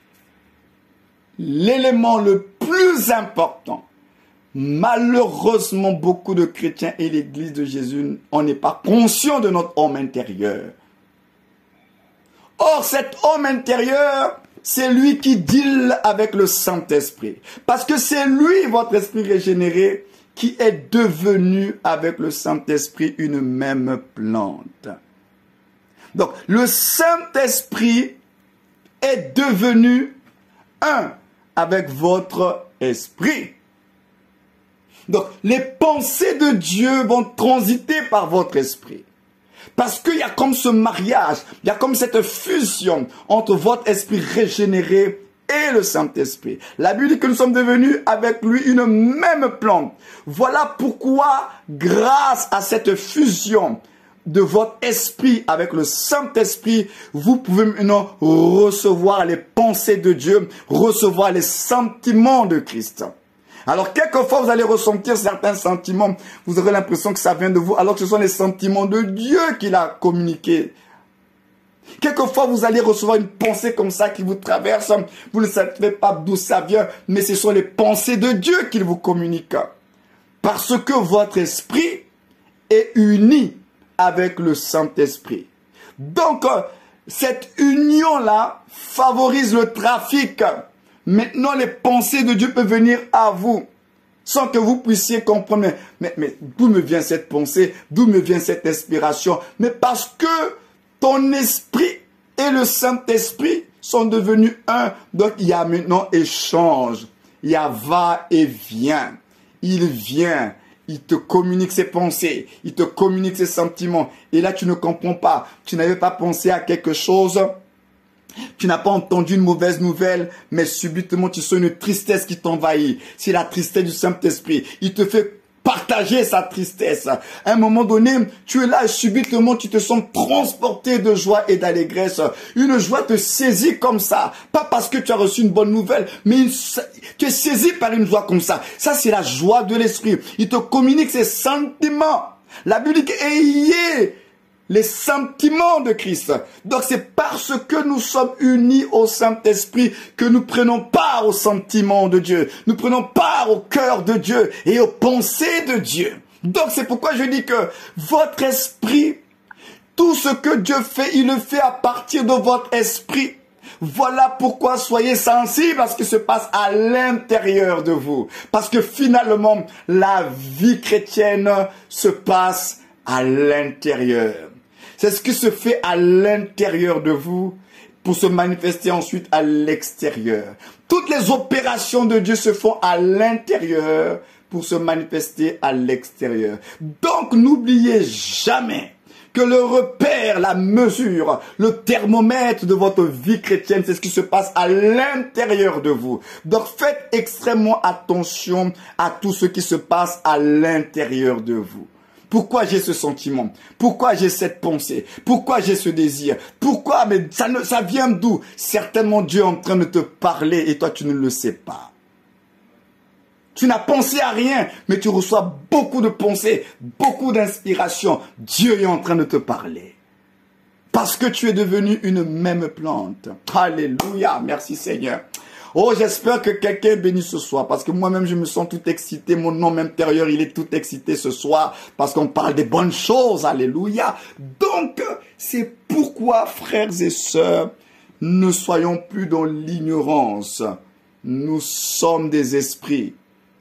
l'élément le plus important. Malheureusement, beaucoup de chrétiens et l'Église de Jésus, on n'est pas conscient de notre homme intérieur. Or, cet homme intérieur, c'est lui qui deal avec le Saint-Esprit. Parce que c'est lui, votre esprit régénéré, qui est devenu avec le Saint-Esprit une même plante. Donc, le Saint-Esprit est devenu un avec votre esprit. Donc, les pensées de Dieu vont transiter par votre esprit. Parce qu'il y a comme ce mariage, il y a comme cette fusion entre votre esprit régénéré et le Saint-Esprit. La Bible dit que nous sommes devenus avec lui une même plante. Voilà pourquoi, grâce à cette fusion de votre esprit avec le Saint-Esprit, vous pouvez maintenant recevoir les pensées de Dieu, recevoir les sentiments de Christ. Alors, quelquefois, vous allez ressentir certains sentiments, vous aurez l'impression que ça vient de vous, alors que ce sont les sentiments de Dieu qu'il a communiqués. Quelquefois, vous allez recevoir une pensée comme ça qui vous traverse. Vous ne savez pas d'où ça vient, mais ce sont les pensées de Dieu qu'il vous communique. Parce que votre esprit est uni avec le Saint-Esprit. Donc, cette union-là favorise le trafic. Maintenant, les pensées de Dieu peuvent venir à vous sans que vous puissiez comprendre. Mais d'où me vient cette pensée? D'où me vient cette inspiration? Mais parce que ton esprit et le Saint-Esprit sont devenus un. Donc, il y a maintenant échange. Il y a va et vient. Il vient. Il te communique ses pensées. Il te communique ses sentiments. Et là, tu ne comprends pas. Tu n'avais pas pensé à quelque chose. Tu n'as pas entendu une mauvaise nouvelle. Mais subitement, tu sens une tristesse qui t'envahit. C'est la tristesse du Saint-Esprit. Il te fait partager sa tristesse. À un moment donné, tu es là et subitement, tu te sens transporté de joie et d'allégresse. Une joie te saisit comme ça. Pas parce que tu as reçu une bonne nouvelle, mais tu es saisi par une joie comme ça. Ça, c'est la joie de l'esprit. Il te communique ses sentiments. La Bible dit ayez les sentiments de Christ. Donc c'est parce que nous sommes unis au Saint-Esprit que nous prenons part aux sentiments de Dieu. Nous prenons part au cœur de Dieu et aux pensées de Dieu. Donc c'est pourquoi je dis que votre esprit, Tout ce que Dieu fait, il le fait à partir de votre esprit. Voilà pourquoi soyez sensibles à ce qui se passe à l'intérieur de vous. Parce que finalement, la vie chrétienne se passe à l'intérieur. C'est ce qui se fait à l'intérieur de vous pour se manifester ensuite à l'extérieur. Toutes les opérations de Dieu se font à l'intérieur pour se manifester à l'extérieur. Donc n'oubliez jamais que le repère, la mesure, le thermomètre de votre vie chrétienne, c'est ce qui se passe à l'intérieur de vous. Donc faites extrêmement attention à tout ce qui se passe à l'intérieur de vous. Pourquoi j'ai ce sentiment? Pourquoi j'ai cette pensée? Pourquoi j'ai ce désir? Pourquoi? Mais ça vient d'où? Certainement Dieu est en train de te parler et toi tu ne le sais pas. Tu n'as pensé à rien, mais tu reçois beaucoup de pensées, beaucoup d'inspiration. Dieu est en train de te parler. Parce que tu es devenu une même plante. Alléluia, merci Seigneur. Oh, j'espère que quelqu'un est béni ce soir, parce que moi-même je me sens tout excité, mon homme intérieur il est tout excité ce soir, parce qu'on parle des bonnes choses, alléluia. Donc, c'est pourquoi, frères et sœurs, ne soyons plus dans l'ignorance. Nous sommes des esprits,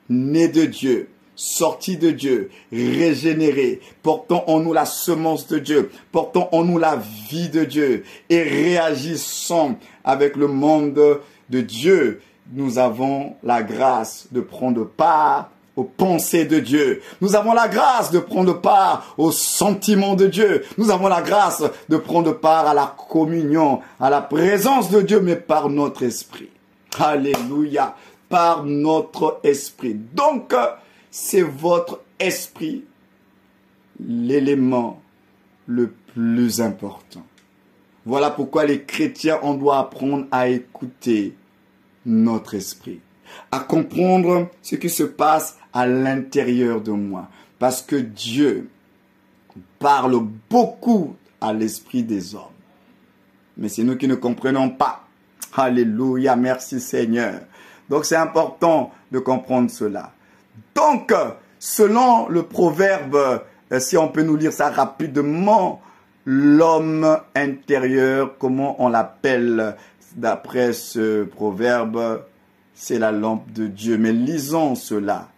nés de Dieu, sortis de Dieu, régénérés, portant en nous la semence de Dieu, portant en nous la vie de Dieu, et réagissant avec le monde de Dieu. Nous avons la grâce de prendre part aux pensées de Dieu. Nous avons la grâce de prendre part aux sentiments de Dieu. Nous avons la grâce de prendre part à la communion, à la présence de Dieu, mais par notre esprit. Alléluia, par notre esprit. Donc, c'est votre esprit l'élément le plus important. Voilà pourquoi les chrétiens, on doit apprendre à écouter notre esprit, à comprendre ce qui se passe à l'intérieur de moi. Parce que Dieu parle beaucoup à l'esprit des hommes. Mais c'est nous qui ne comprenons pas. Alléluia, merci Seigneur. Donc c'est important de comprendre cela. Donc, selon le proverbe, si on peut nous lire ça rapidement, l'homme intérieur, comment on l'appelle d'après ce proverbe, c'est la lampe de Dieu. Mais lisons cela.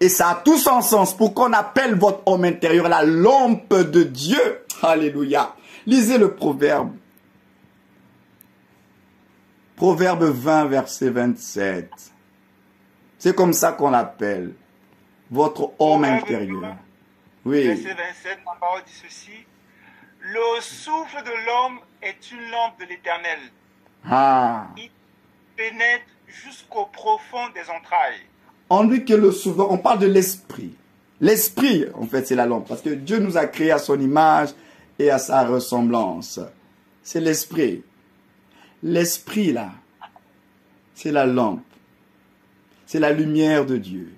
Et ça a tout son sens. Pourquoi on appelle votre homme intérieur la lampe de Dieu? Alléluia. Lisez le proverbe. Proverbe 20, verset 27. C'est comme ça qu'on l'appelle. Votre homme intérieur. Oui.
Verset 27, ma parole dit ceci. Le souffle de l'homme est une lampe de l'Éternel.
Ah.
Il pénètre jusqu'au profond des entrailles.
On dit que le souffle, on parle de l'esprit. L'esprit, en fait, c'est la lampe. Parce que Dieu nous a créés à son image et à sa ressemblance. C'est l'esprit. L'esprit, là, c'est la lampe. C'est la lumière de Dieu.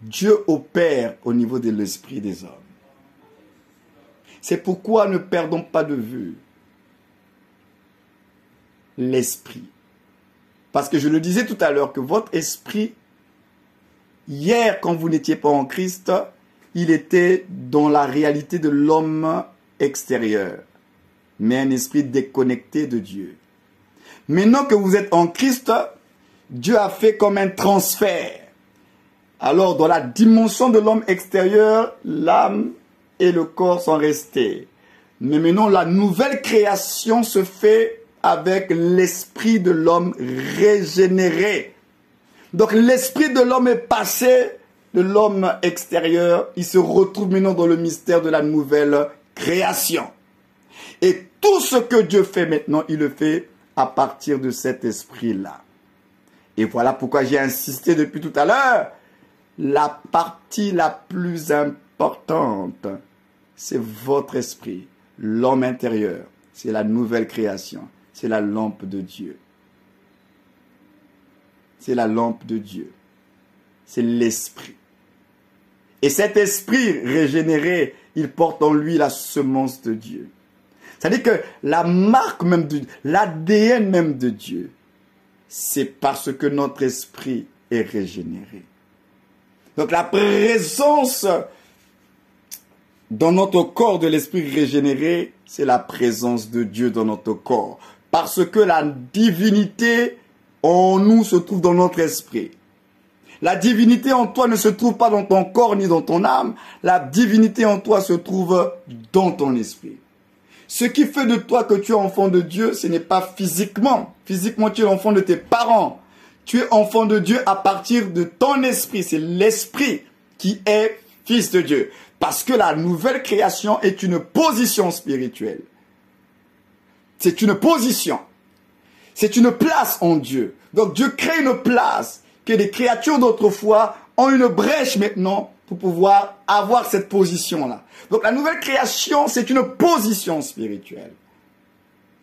Dieu opère au niveau de l'esprit des hommes. C'est pourquoi ne perdons pas de vue l'esprit. Parce que je le disais tout à l'heure que votre esprit, hier quand vous n'étiez pas en Christ, il était dans la réalité de l'homme extérieur, mais un esprit déconnecté de Dieu. Maintenant que vous êtes en Christ, Dieu a fait comme un transfert. Alors dans la dimension de l'homme extérieur, l'âme et le corps sont restés. Mais maintenant la nouvelle création se fait avec l'esprit de l'homme régénéré. Donc l'esprit de l'homme est passé de l'homme extérieur. Il se retrouve maintenant dans le mystère de la nouvelle création. Et tout ce que Dieu fait maintenant, il le fait à partir de cet esprit-là. Et voilà pourquoi j'ai insisté depuis tout à l'heure. La partie la plus importante, c'est votre esprit, l'homme intérieur. C'est la nouvelle création. C'est la lampe de Dieu. C'est la lampe de Dieu. C'est l'esprit. Et cet esprit régénéré, il porte en lui la semence de Dieu. C'est-à-dire que la marque même de Dieu, l'ADN même de Dieu, c'est parce que notre esprit est régénéré. Donc la présence dans notre corps de l'esprit régénéré, c'est la présence de Dieu dans notre corps. Parce que la divinité en nous se trouve dans notre esprit. La divinité en toi ne se trouve pas dans ton corps ni dans ton âme. La divinité en toi se trouve dans ton esprit. Ce qui fait de toi que tu es enfant de Dieu, ce n'est pas physiquement. Physiquement, tu es l'enfant de tes parents. Tu es enfant de Dieu à partir de ton esprit. C'est l'esprit qui est fils de Dieu. Parce que la nouvelle création est une position spirituelle. C'est une position. C'est une place en Dieu. Donc Dieu crée une place que les créatures d'autrefois ont une brèche maintenant pour pouvoir avoir cette position-là. Donc la nouvelle création, c'est une position spirituelle.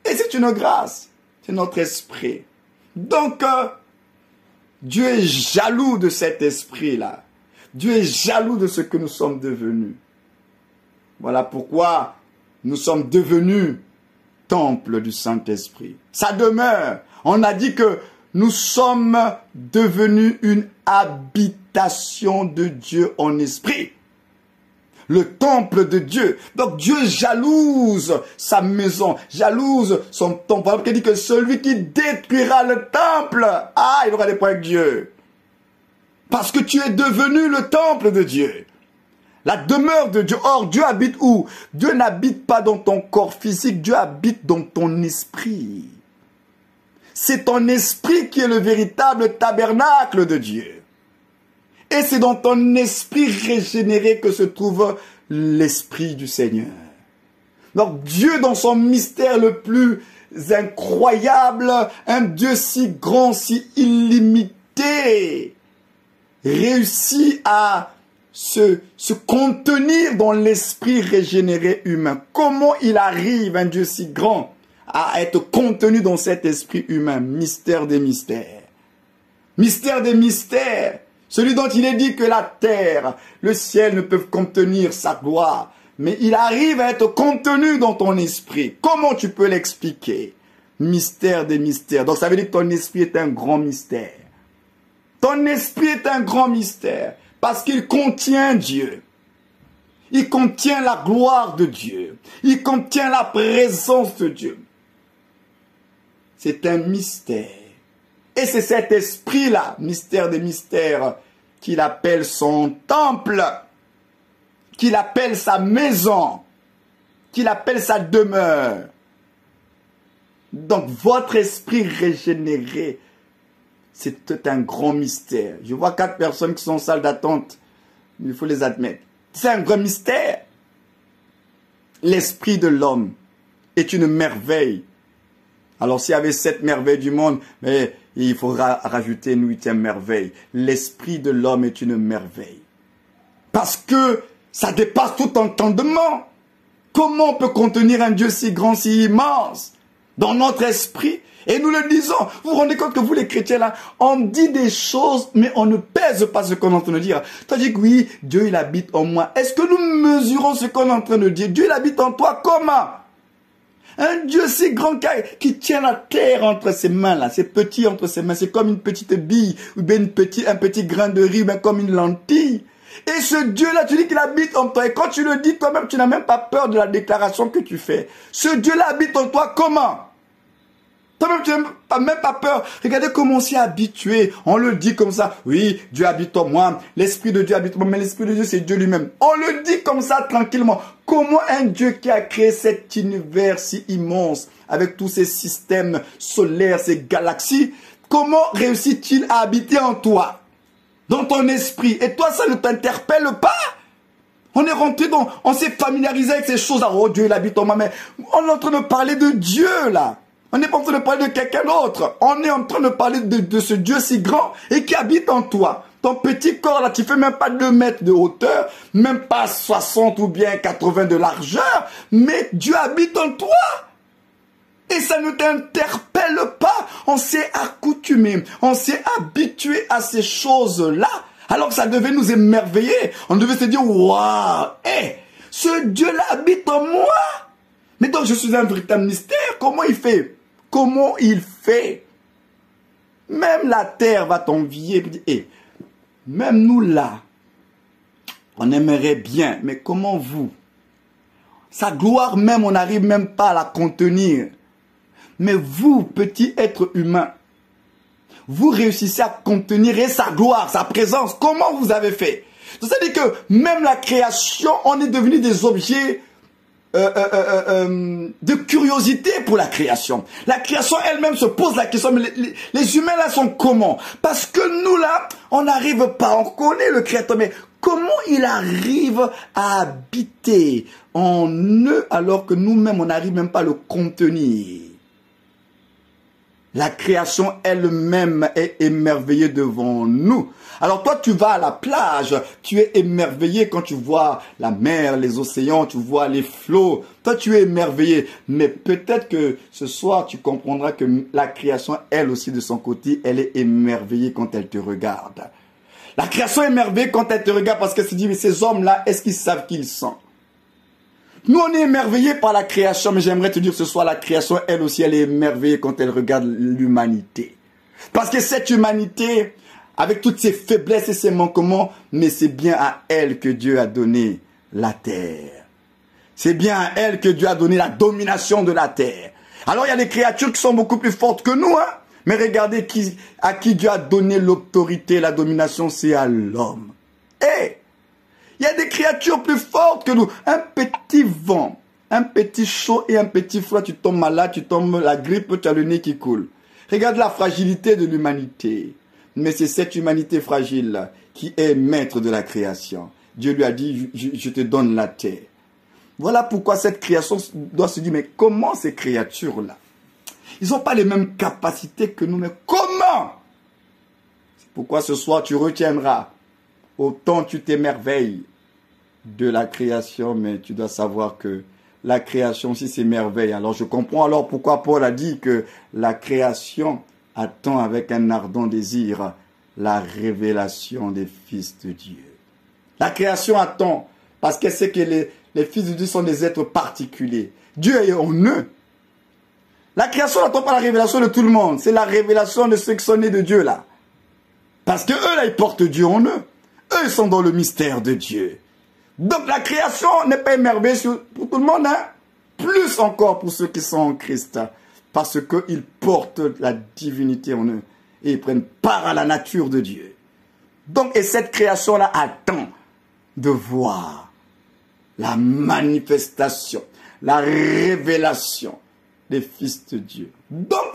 Et c'est une grâce. C'est notre esprit. Donc, Dieu est jaloux de cet esprit-là. Dieu est jaloux de ce que nous sommes devenus. Voilà pourquoi nous sommes devenus temple du Saint-Esprit. Ça demeure. On a dit que nous sommes devenus une habitation de Dieu en esprit. Le temple de Dieu. Donc Dieu jalouse sa maison, jalouse son temple. Par exemple, il dit que celui qui détruira le temple, il aura des points avec Dieu. Parce que tu es devenu le temple de Dieu. La demeure de Dieu. Or, Dieu habite où? Dieu n'habite pas dans ton corps physique, Dieu habite dans ton esprit. C'est ton esprit qui est le véritable tabernacle de Dieu. Et c'est dans ton esprit régénéré que se trouve l'esprit du Seigneur. Donc Dieu, dans son mystère le plus incroyable, un Dieu si grand, si illimité, réussit à se contenir dans l'esprit régénéré humain. Comment il arrive, un Dieu si grand, à être contenu dans cet esprit humain? Mystère des mystères. Mystère des mystères. Celui dont il est dit que la terre, le ciel ne peuvent contenir sa gloire. Mais il arrive à être contenu dans ton esprit. Comment tu peux l'expliquer? Mystère des mystères. Donc ça veut dire que ton esprit est un grand mystère. Ton esprit est un grand mystère. Parce qu'il contient Dieu. Il contient la gloire de Dieu. Il contient la présence de Dieu. C'est un mystère. Et c'est cet esprit-là, mystère des mystères, qu'il appelle son temple, qu'il appelle sa maison, qu'il appelle sa demeure. Donc votre esprit régénéré, c'est un grand mystère. Je vois 4 personnes qui sont en salle d'attente, il faut les admettre. C'est un grand mystère. L'esprit de l'homme est une merveille. Alors s'il y avait 7 merveilles du monde, mais il faudra rajouter une 8e merveille. L'esprit de l'homme est une merveille. Parce que ça dépasse tout entendement. Comment on peut contenir un Dieu si grand, si immense dans notre esprit? Et nous le disons. Vous vous rendez compte que vous les chrétiens là, on dit des choses, mais on ne pèse pas ce qu'on est en train de dire. Tu dis que oui, Dieu il habite en moi. Est-ce que nous mesurons ce qu'on est en train de dire? Dieu il habite en toi comment? Un Dieu si grand qui tient la terre entre ses mains là, c'est petit entre ses mains, c'est comme une petite bille, ou bien un petit grain de riz, mais comme une lentille. Et ce Dieu-là, tu dis qu'il habite en toi. Et quand tu le dis toi-même, tu n'as même pas peur de la déclaration que tu fais. Ce Dieu-là habite en toi comment? Toi-même, tu n'as même pas peur. Regardez comment on s'y est habitué. On le dit comme ça. Oui, Dieu habite en moi. L'Esprit de Dieu habite en moi. Mais l'Esprit de Dieu, c'est Dieu lui-même. On le dit comme ça, tranquillement. Comment un Dieu qui a créé cet univers si immense, avec tous ces systèmes solaires, ces galaxies, comment réussit-il à habiter en toi, dans ton esprit? Et toi, ça ne t'interpelle pas? On est rentré on s'est familiarisé avec ces choses-là. Oh, Dieu, il habite en moi. Mais on est en train de parler de Dieu, là. On n'est pas en train de parler de quelqu'un d'autre. On est en train de parler de ce Dieu si grand et qui habite en toi. Ton petit corps là, tu fais même pas 2 mètres de hauteur, même pas 60 ou bien 80 de largeur, mais Dieu habite en toi. Et ça ne t'interpelle pas. On s'est accoutumé, on s'est habitué à ces choses-là. Alors que ça devait nous émerveiller. On devait se dire, waouh, ce Dieu-là habite en moi. Mais donc je suis un véritable mystère. Comment il fait? Comment il fait? Même la terre va t'envier. Même nous là, on aimerait bien. Mais comment vous? Sa gloire même, on n'arrive même pas à la contenir. Mais vous, petit être humain, vous réussissez à contenir sa gloire, sa présence. Comment vous avez fait? C'est-à-dire que même la création, on est devenu des objets de curiosité pour la création. La création elle-même se pose la question, mais les humains là sont comment? Parce que nous là, on n'arrive pas, on connaît le Créateur, mais comment il arrive à habiter en eux alors que nous-mêmes, on n'arrive même pas à le contenir? La création elle-même est émerveillée devant nous. Alors toi, tu vas à la plage, tu es émerveillé quand tu vois la mer, les océans, tu vois les flots. Toi, tu es émerveillé. Mais peut-être que ce soir, tu comprendras que la création, elle aussi, de son côté, elle est émerveillée quand elle te regarde. La création est émerveillée quand elle te regarde parce qu'elle se dit, mais ces hommes-là, est-ce qu'ils savent qui ils sont? Nous, on est émerveillés par la création, mais j'aimerais te dire ce soir, la création, elle aussi, elle est émerveillée quand elle regarde l'humanité. Parce que cette humanité, avec toutes ses faiblesses et ses manquements, mais c'est bien à elle que Dieu a donné la terre. C'est bien à elle que Dieu a donné la domination de la terre. Alors, il y a des créatures qui sont beaucoup plus fortes que nous, hein. Mais regardez à qui Dieu a donné l'autorité, la domination, c'est à l'homme. Et il y a des créatures plus fortes que nous. Un petit vent, un petit chaud et un petit froid, tu tombes malade, tu tombes la grippe, tu as le nez qui coule. Regarde la fragilité de l'humanité. Mais c'est cette humanité fragile qui est maître de la création. Dieu lui a dit, je te donne la terre. Voilà pourquoi cette création doit se dire, mais comment ces créatures-là? Ils n'ont pas les mêmes capacités que nous, mais comment? C'est pourquoi ce soir tu retiendras. Autant tu t'émerveilles de la création, mais tu dois savoir que la création aussi c'est merveille. Alors je comprends alors pourquoi Paul a dit que la création attend avec un ardent désir la révélation des fils de Dieu. La création attend parce qu'elle sait que les fils de Dieu sont des êtres particuliers. Dieu est en eux. La création n'attend pas la révélation de tout le monde. C'est la révélation de ceux qui sont nés de Dieu là. Parce que eux là, ils portent Dieu en eux. Eux, ils sont dans le mystère de Dieu. Donc la création n'est pas émerveillée pour tout le monde, hein? Plus encore pour ceux qui sont en Christ. Parce qu'ils portent la divinité en eux. Et ils prennent part à la nature de Dieu. Donc, et cette création-là attend de voir la manifestation, la révélation des fils de Dieu. Donc,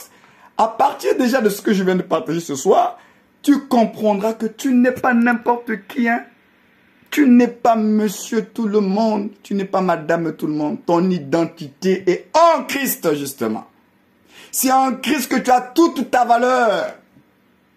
à partir déjà de ce que je viens de partager ce soir, tu comprendras que tu n'es pas n'importe qui, hein? Tu n'es pas monsieur tout le monde, tu n'es pas madame tout le monde. Ton identité est en Christ, justement. C'est en Christ que tu as toute ta valeur.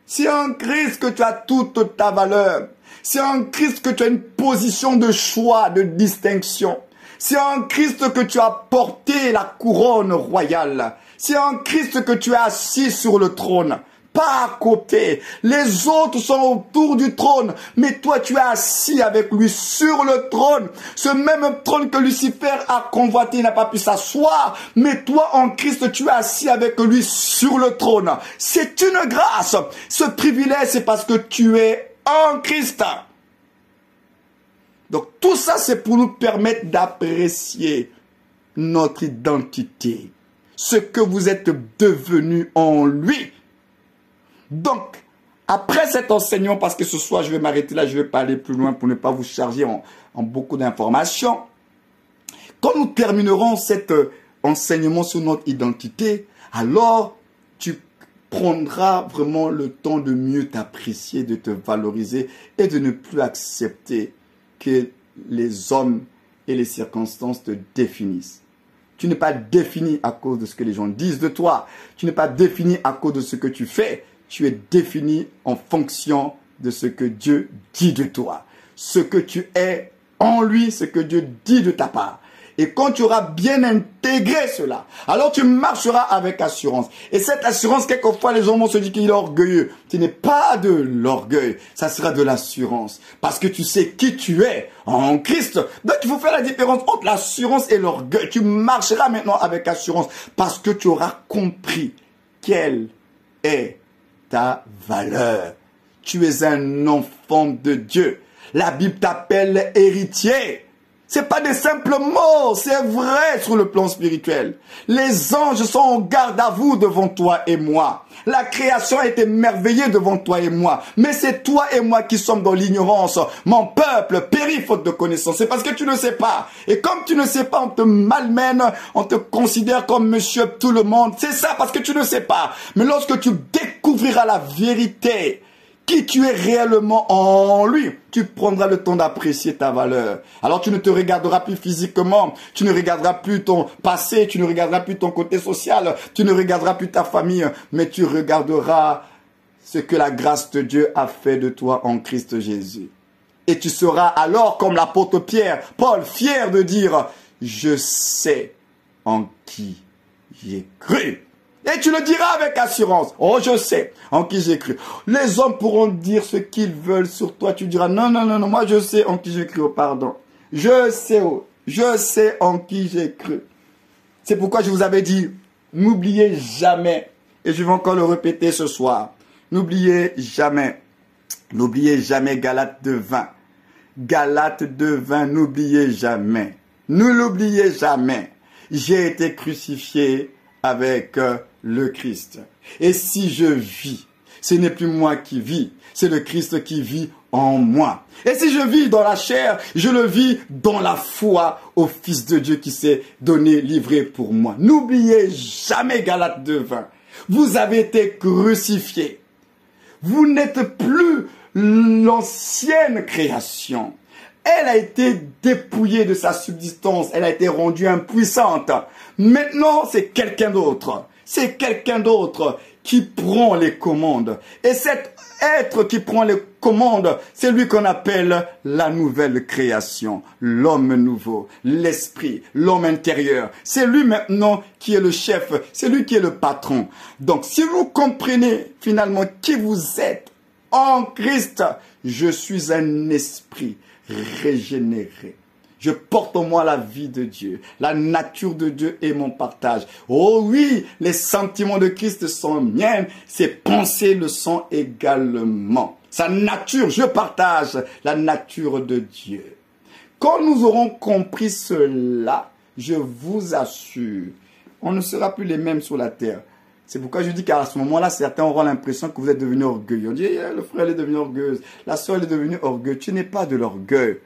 C'est en Christ que tu as toute ta valeur. C'est en Christ que tu as une position de choix, de distinction. C'est en Christ que tu as porté la couronne royale. C'est en Christ que tu es assis sur le trône. Pas à côté. Les autres sont autour du trône. Mais toi, tu es assis avec lui sur le trône. Ce même trône que Lucifer a convoité, il n'a pas pu s'asseoir. Mais toi, en Christ, tu es assis avec lui sur le trône. C'est une grâce. Ce privilège, c'est parce que tu es en Christ. Donc, tout ça, c'est pour nous permettre d'apprécier notre identité. Ce que vous êtes devenu en lui. Donc, après cet enseignement, parce que ce soir, je vais m'arrêter là, je ne vais pas aller plus loin pour ne pas vous charger en beaucoup d'informations. Quand nous terminerons cet enseignement sur notre identité, alors tu prendras vraiment le temps de mieux t'apprécier, de te valoriser et de ne plus accepter que les hommes et les circonstances te définissent. Tu n'es pas défini à cause de ce que les gens disent de toi. Tu n'es pas défini à cause de ce que tu fais. Tu es défini en fonction de ce que Dieu dit de toi. Ce que tu es en lui, ce que Dieu dit de ta part. Et quand tu auras bien intégré cela, alors tu marcheras avec assurance. Et cette assurance, quelquefois, les gens vont se dire qu'il est orgueilleux. Ce n'est pas de l'orgueil, ça sera de l'assurance. Parce que tu sais qui tu es en Christ. Donc, il faut faire la différence entre l'assurance et l'orgueil. Tu marcheras maintenant avec assurance parce que tu auras compris quelle est ta valeur. Tu es un enfant de Dieu. La Bible t'appelle héritier. C'est pas des simples mots, c'est vrai sur le plan spirituel. Les anges sont en garde à vous devant toi et moi. La création a été émerveillée devant toi et moi. Mais c'est toi et moi qui sommes dans l'ignorance. Mon peuple périt faute de connaissance. C'est parce que tu ne sais pas. Et comme tu ne sais pas, on te malmène, on te considère comme monsieur tout le monde. C'est ça parce que tu ne sais pas. Mais lorsque tu découvriras la vérité, qui tu es réellement en lui, tu prendras le temps d'apprécier ta valeur. Alors tu ne te regarderas plus physiquement, tu ne regarderas plus ton passé, tu ne regarderas plus ton côté social, tu ne regarderas plus ta famille, mais tu regarderas ce que la grâce de Dieu a fait de toi en Christ Jésus. Et tu seras alors comme l'apôtre Pierre, Paul, fier de dire, je sais en qui j'ai cru. Et tu le diras avec assurance. Oh, je sais en qui j'ai cru. Les hommes pourront dire ce qu'ils veulent sur toi. Tu diras, non, non, non, non, moi je sais en qui j'ai cru. Oh, pardon. Je sais en qui j'ai cru. C'est pourquoi je vous avais dit, n'oubliez jamais, et je vais encore le répéter ce soir, n'oubliez jamais Galates 2:20. Galates 2:20, n'oubliez jamais. Ne l'oubliez jamais. J'ai été crucifié avec le Christ. Et si je vis, ce n'est plus moi qui vis, c'est le Christ qui vit en moi. Et si je vis dans la chair, je le vis dans la foi au Fils de Dieu qui s'est donné, livré pour moi. N'oubliez jamais Galates 2:20. Vous avez été crucifiés. Vous n'êtes plus l'ancienne création. Elle a été dépouillée de sa subsistance. Elle a été rendue impuissante. Maintenant, c'est quelqu'un d'autre. C'est quelqu'un d'autre qui prend les commandes. Et cet être qui prend les commandes, c'est lui qu'on appelle la nouvelle création. L'homme nouveau, l'esprit, l'homme intérieur. C'est lui maintenant qui est le chef. C'est lui qui est le patron. Donc, si vous comprenez finalement qui vous êtes en Christ, je suis un esprit régénéré. Je porte en moi la vie de Dieu. La nature de Dieu est mon partage. Oh oui, les sentiments de Christ sont miens. Ses pensées le sont également. Sa nature, je partage la nature de Dieu. Quand nous aurons compris cela, je vous assure, on ne sera plus les mêmes sur la terre. C'est pourquoi je dis qu'à ce moment-là, certains auront l'impression que vous êtes devenu orgueilleux. On dit, le frère est devenu orgueilleuse, la soeur est devenue orgueilleuse. Tu n'es pas de l'orgueil.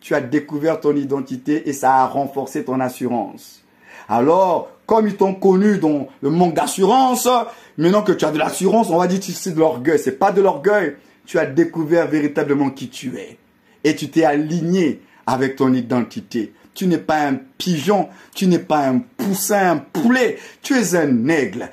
Tu as découvert ton identité et ça a renforcé ton assurance. Alors, comme ils t'ont connu dans le manque d'assurance, maintenant que tu as de l'assurance, on va dire que c'est de l'orgueil. C'est pas de l'orgueil. Tu as découvert véritablement qui tu es. Et tu t'es aligné avec ton identité. Tu n'es pas un pigeon, tu n'es pas un poussin, un poulet, tu es un aigle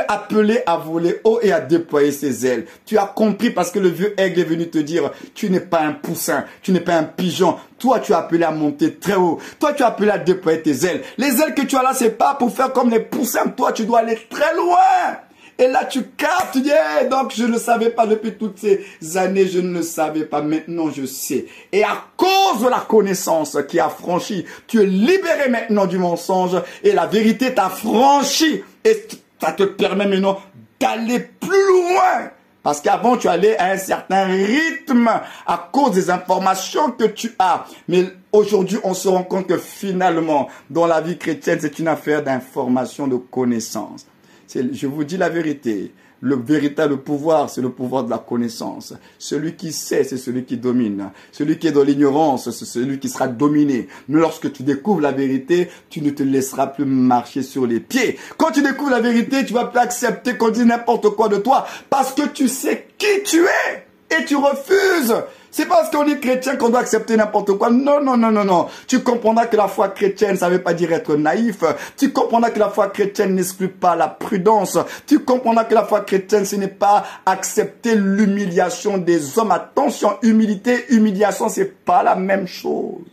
appelé à voler haut et à déployer ses ailes. Tu as compris parce que le vieux aigle est venu te dire, tu n'es pas un poussin, tu n'es pas un pigeon, toi tu es appelé à monter très haut, toi tu es appelé à déployer tes ailes. Les ailes que tu as là, c'est pas pour faire comme les poussins, toi tu dois aller très loin. Et là, tu captes, tu dis, hey, donc je ne le savais pas depuis toutes ces années, je ne le savais pas, maintenant je sais. Et à cause de la connaissance qui a franchi, tu es libéré maintenant du mensonge et la vérité t'a franchi. Et ça te permet maintenant d'aller plus loin. Parce qu'avant, tu allais à un certain rythme à cause des informations que tu as. Mais aujourd'hui, on se rend compte que finalement, dans la vie chrétienne, c'est une affaire d'information, de connaissance. Je vous dis la vérité, le véritable pouvoir, c'est le pouvoir de la connaissance. Celui qui sait, c'est celui qui domine. Celui qui est dans l'ignorance, c'est celui qui sera dominé. Mais lorsque tu découvres la vérité, tu ne te laisseras plus marcher sur les pieds. Quand tu découvres la vérité, tu vas plus accepter qu'on dise n'importe quoi de toi parce que tu sais qui tu es et tu refuses. C'est parce qu'on est chrétien qu'on doit accepter n'importe quoi. Non, non, non, non, non. Tu comprendras que la foi chrétienne, ça ne veut pas dire être naïf. Tu comprendras que la foi chrétienne n'exclut pas la prudence. Tu comprendras que la foi chrétienne, ce n'est pas accepter l'humiliation des hommes. Attention, humilité, humiliation, c'est pas la même chose.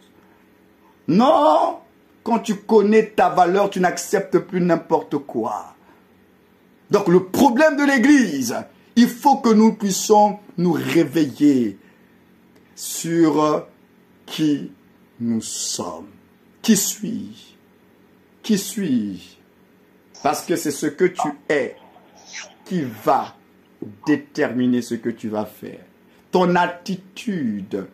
Non. Quand tu connais ta valeur, tu n'acceptes plus n'importe quoi. Donc, le problème de l'Église, il faut que nous puissions nous réveiller sur qui nous sommes. Qui suis-je? Qui suis-je? Parce que c'est ce que tu es qui va déterminer ce que tu vas faire. Ton attitude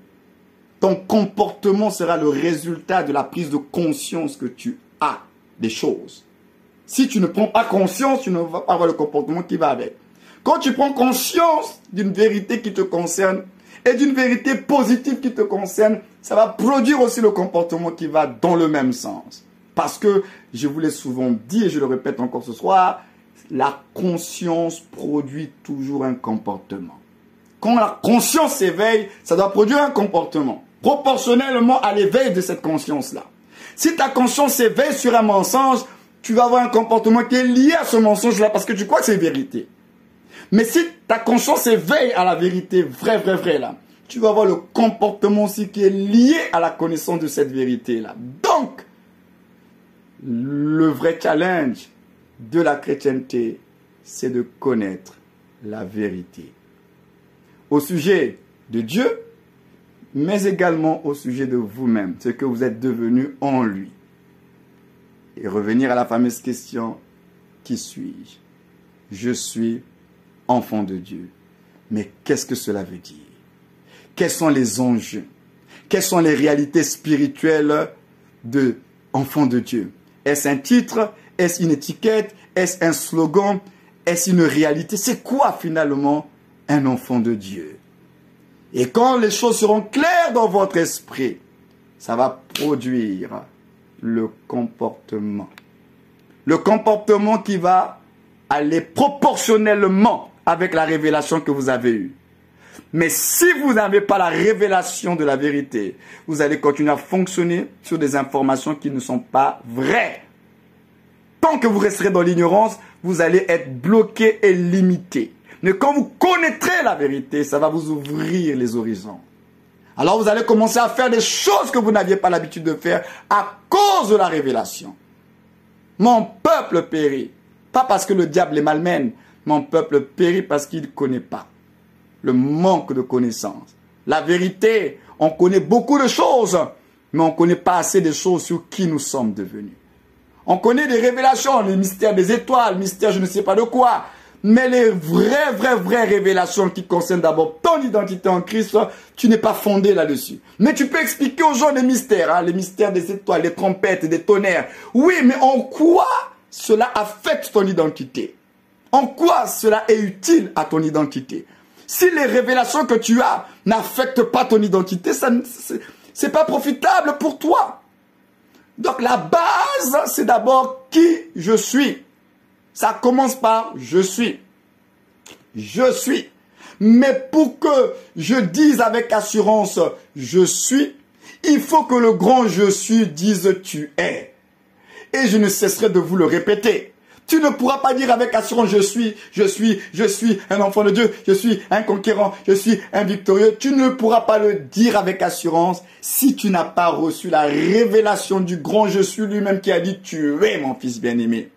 Ton comportement sera le résultat de la prise de conscience que tu as des choses. Si tu ne prends pas conscience, tu ne vas pas avoir le comportement qui va avec. Quand tu prends conscience d'une vérité qui te concerne et d'une vérité positive qui te concerne, ça va produire aussi le comportement qui va dans le même sens. Parce que, je vous l'ai souvent dit et je le répète encore ce soir, la conscience produit toujours un comportement. Quand la conscience s'éveille, ça doit produire un comportement, proportionnellement à l'éveil de cette conscience-là. Si ta conscience s'éveille sur un mensonge, tu vas avoir un comportement qui est lié à ce mensonge-là parce que tu crois que c'est vérité. Mais si ta conscience s'éveille à la vérité vraie là, tu vas avoir le comportement aussi qui est lié à la connaissance de cette vérité-là. Donc, le vrai challenge de la chrétienté, c'est de connaître la vérité. Au sujet de Dieu, mais également au sujet de vous-même, ce que vous êtes devenu en lui. Et revenir à la fameuse question, qui suis-je? Je suis enfant de Dieu. Mais qu'est-ce que cela veut dire? Quels sont les enjeux? Quelles sont les réalités spirituelles de enfant de Dieu? Est-ce un titre? Est-ce une étiquette? Est-ce un slogan? Est-ce une réalité? C'est quoi finalement un enfant de Dieu? Et quand les choses seront claires dans votre esprit, ça va produire le comportement. Le comportement qui va aller proportionnellement avec la révélation que vous avez eue. Mais si vous n'avez pas la révélation de la vérité, vous allez continuer à fonctionner sur des informations qui ne sont pas vraies. Tant que vous resterez dans l'ignorance, vous allez être bloqué et limité. Mais quand vous connaîtrez la vérité, ça va vous ouvrir les horizons. Alors vous allez commencer à faire des choses que vous n'aviez pas l'habitude de faire à cause de la révélation. Mon peuple périt. Pas parce que le diable les malmène. Mon peuple périt parce qu'il ne connaît pas. Le manque de connaissance. La vérité, on connaît beaucoup de choses, mais on ne connaît pas assez de choses sur qui nous sommes devenus. On connaît des révélations, les mystères des étoiles, le mystère je ne sais pas de quoi. Mais les vraies révélations qui concernent d'abord ton identité en Christ, tu n'es pas fondé là-dessus. Mais tu peux expliquer aux gens les mystères des étoiles, des trompettes, des tonnerres. Oui, mais en quoi cela affecte ton identité? En quoi cela est utile à ton identité? Si les révélations que tu as n'affectent pas ton identité, c'est pas profitable pour toi. Donc la base, c'est d'abord qui je suis. Ça commence par je suis. Je suis. Mais pour que je dise avec assurance je suis, il faut que le grand je suis dise tu es. Et je ne cesserai de vous le répéter. Tu ne pourras pas dire avec assurance je suis un enfant de Dieu, je suis un conquérant, je suis un victorieux. Tu ne pourras pas le dire avec assurance si tu n'as pas reçu la révélation du grand je suis lui-même qui a dit tu es mon fils bien-aimé.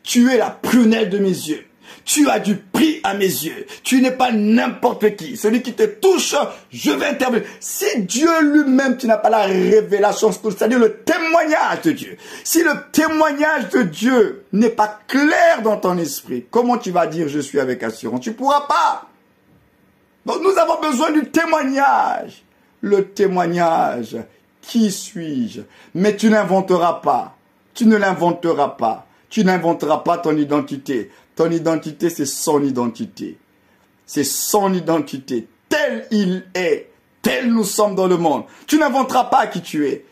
Tu es la prunelle de mes yeux. Tu as du prix à mes yeux. Tu n'es pas n'importe qui. Celui qui te touche, je vais intervenir. Si Dieu lui-même, tu n'as pas la révélation, c'est-à-dire le témoignage de Dieu. Si le témoignage de Dieu n'est pas clair dans ton esprit, comment tu vas dire je suis avec assurance? Tu ne pourras pas. Donc nous avons besoin du témoignage. Le témoignage. Qui suis-je? Mais tu n'inventeras pas. Tu ne l'inventeras pas. Tu n'inventeras pas ton identité. Ton identité, c'est son identité. C'est son identité. Tel il est. Tel nous sommes dans le monde. Tu n'inventeras pas qui tu es.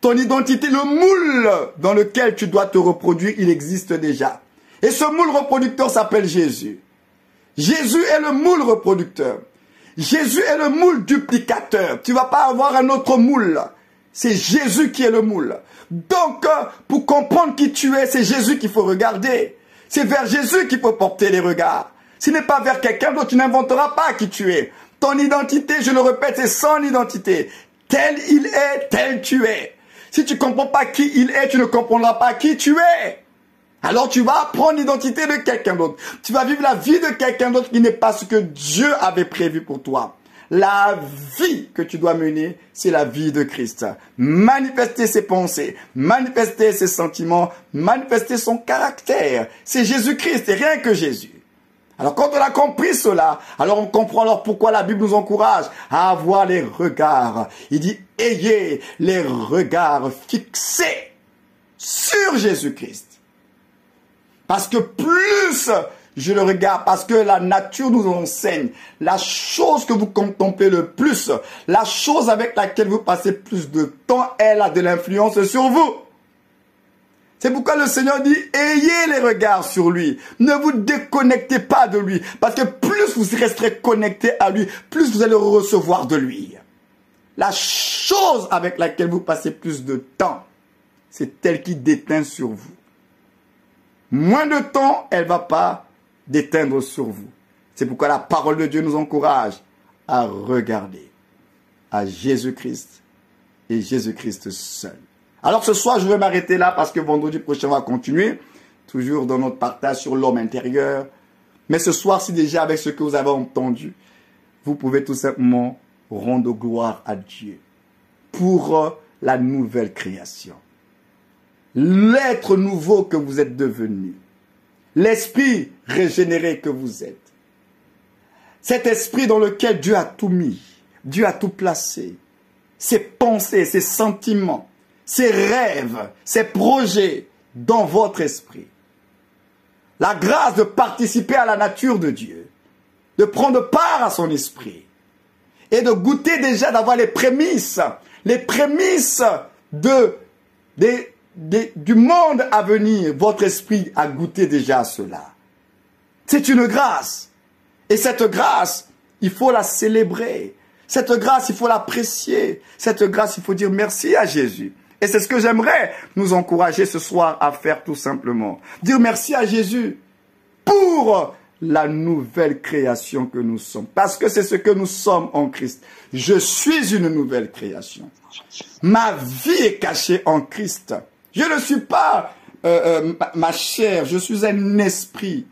Ton identité, le moule dans lequel tu dois te reproduire, il existe déjà. Et ce moule reproducteur s'appelle Jésus. Jésus est le moule reproducteur. Jésus est le moule duplicateur. Tu ne vas pas avoir un autre moule. C'est Jésus qui est le moule. Donc, pour comprendre qui tu es, c'est Jésus qu'il faut regarder. C'est vers Jésus qu'il faut porter les regards. Ce n'est pas vers quelqu'un d'autre, tu n'inventeras pas qui tu es. Ton identité, je le répète, c'est son identité. Tel il est, tel tu es. Si tu ne comprends pas qui il est, tu ne comprendras pas qui tu es. Alors tu vas prendre l'identité de quelqu'un d'autre. Tu vas vivre la vie de quelqu'un d'autre qui n'est pas ce que Dieu avait prévu pour toi. La vie que tu dois mener, c'est la vie de Christ. Manifester ses pensées, manifester ses sentiments, manifester son caractère. C'est Jésus-Christ et rien que Jésus. Alors quand on a compris cela, alors on comprend alors pourquoi la Bible nous encourage à avoir les regards. Il dit, ayez les regards fixés sur Jésus-Christ. Parce que plus je le regarde, parce que la nature nous enseigne, la chose que vous contemplez le plus, la chose avec laquelle vous passez plus de temps, elle a de l'influence sur vous. C'est pourquoi le Seigneur dit, ayez les regards sur lui. Ne vous déconnectez pas de lui. Parce que plus vous resterez connecté à lui, plus vous allez recevoir de lui. La chose avec laquelle vous passez plus de temps, c'est elle qui déteint sur vous. Moins de temps, elle ne va pas déteindre sur vous. C'est pourquoi la parole de Dieu nous encourage à regarder à Jésus-Christ et Jésus-Christ seul. Alors ce soir, je vais m'arrêter là parce que vendredi prochain, on va continuer. Toujours dans notre partage sur l'homme intérieur. Mais ce soir, si déjà avec ce que vous avez entendu, vous pouvez tout simplement rendre gloire à Dieu pour la nouvelle création. L'être nouveau que vous êtes devenu. L'esprit régénéré que vous êtes. Cet esprit dans lequel Dieu a tout mis. Dieu a tout placé. Ses pensées, ses sentiments, ses rêves, ses projets dans votre esprit. La grâce de participer à la nature de Dieu. De prendre part à son esprit. Et de goûter déjà, d'avoir les prémices du monde à venir. Votre esprit a goûté déjà à cela. C'est une grâce. Et cette grâce, il faut la célébrer. Cette grâce, il faut l'apprécier. Cette grâce, il faut dire merci à Jésus. Et c'est ce que j'aimerais nous encourager ce soir à faire tout simplement. Dire merci à Jésus pour la nouvelle création que nous sommes. Parce que c'est ce que nous sommes en Christ. Je suis une nouvelle création. Ma vie est cachée en Christ. Je ne suis pas ma chair, je suis un esprit.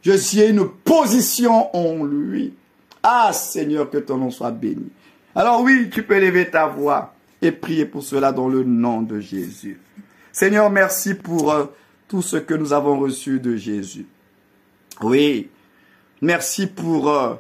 Je suis une position en lui. Ah Seigneur, que ton nom soit béni. Alors oui, tu peux élever ta voix et prier pour cela dans le nom de Jésus. Seigneur, merci pour tout ce que nous avons reçu de Jésus. Oui, merci pour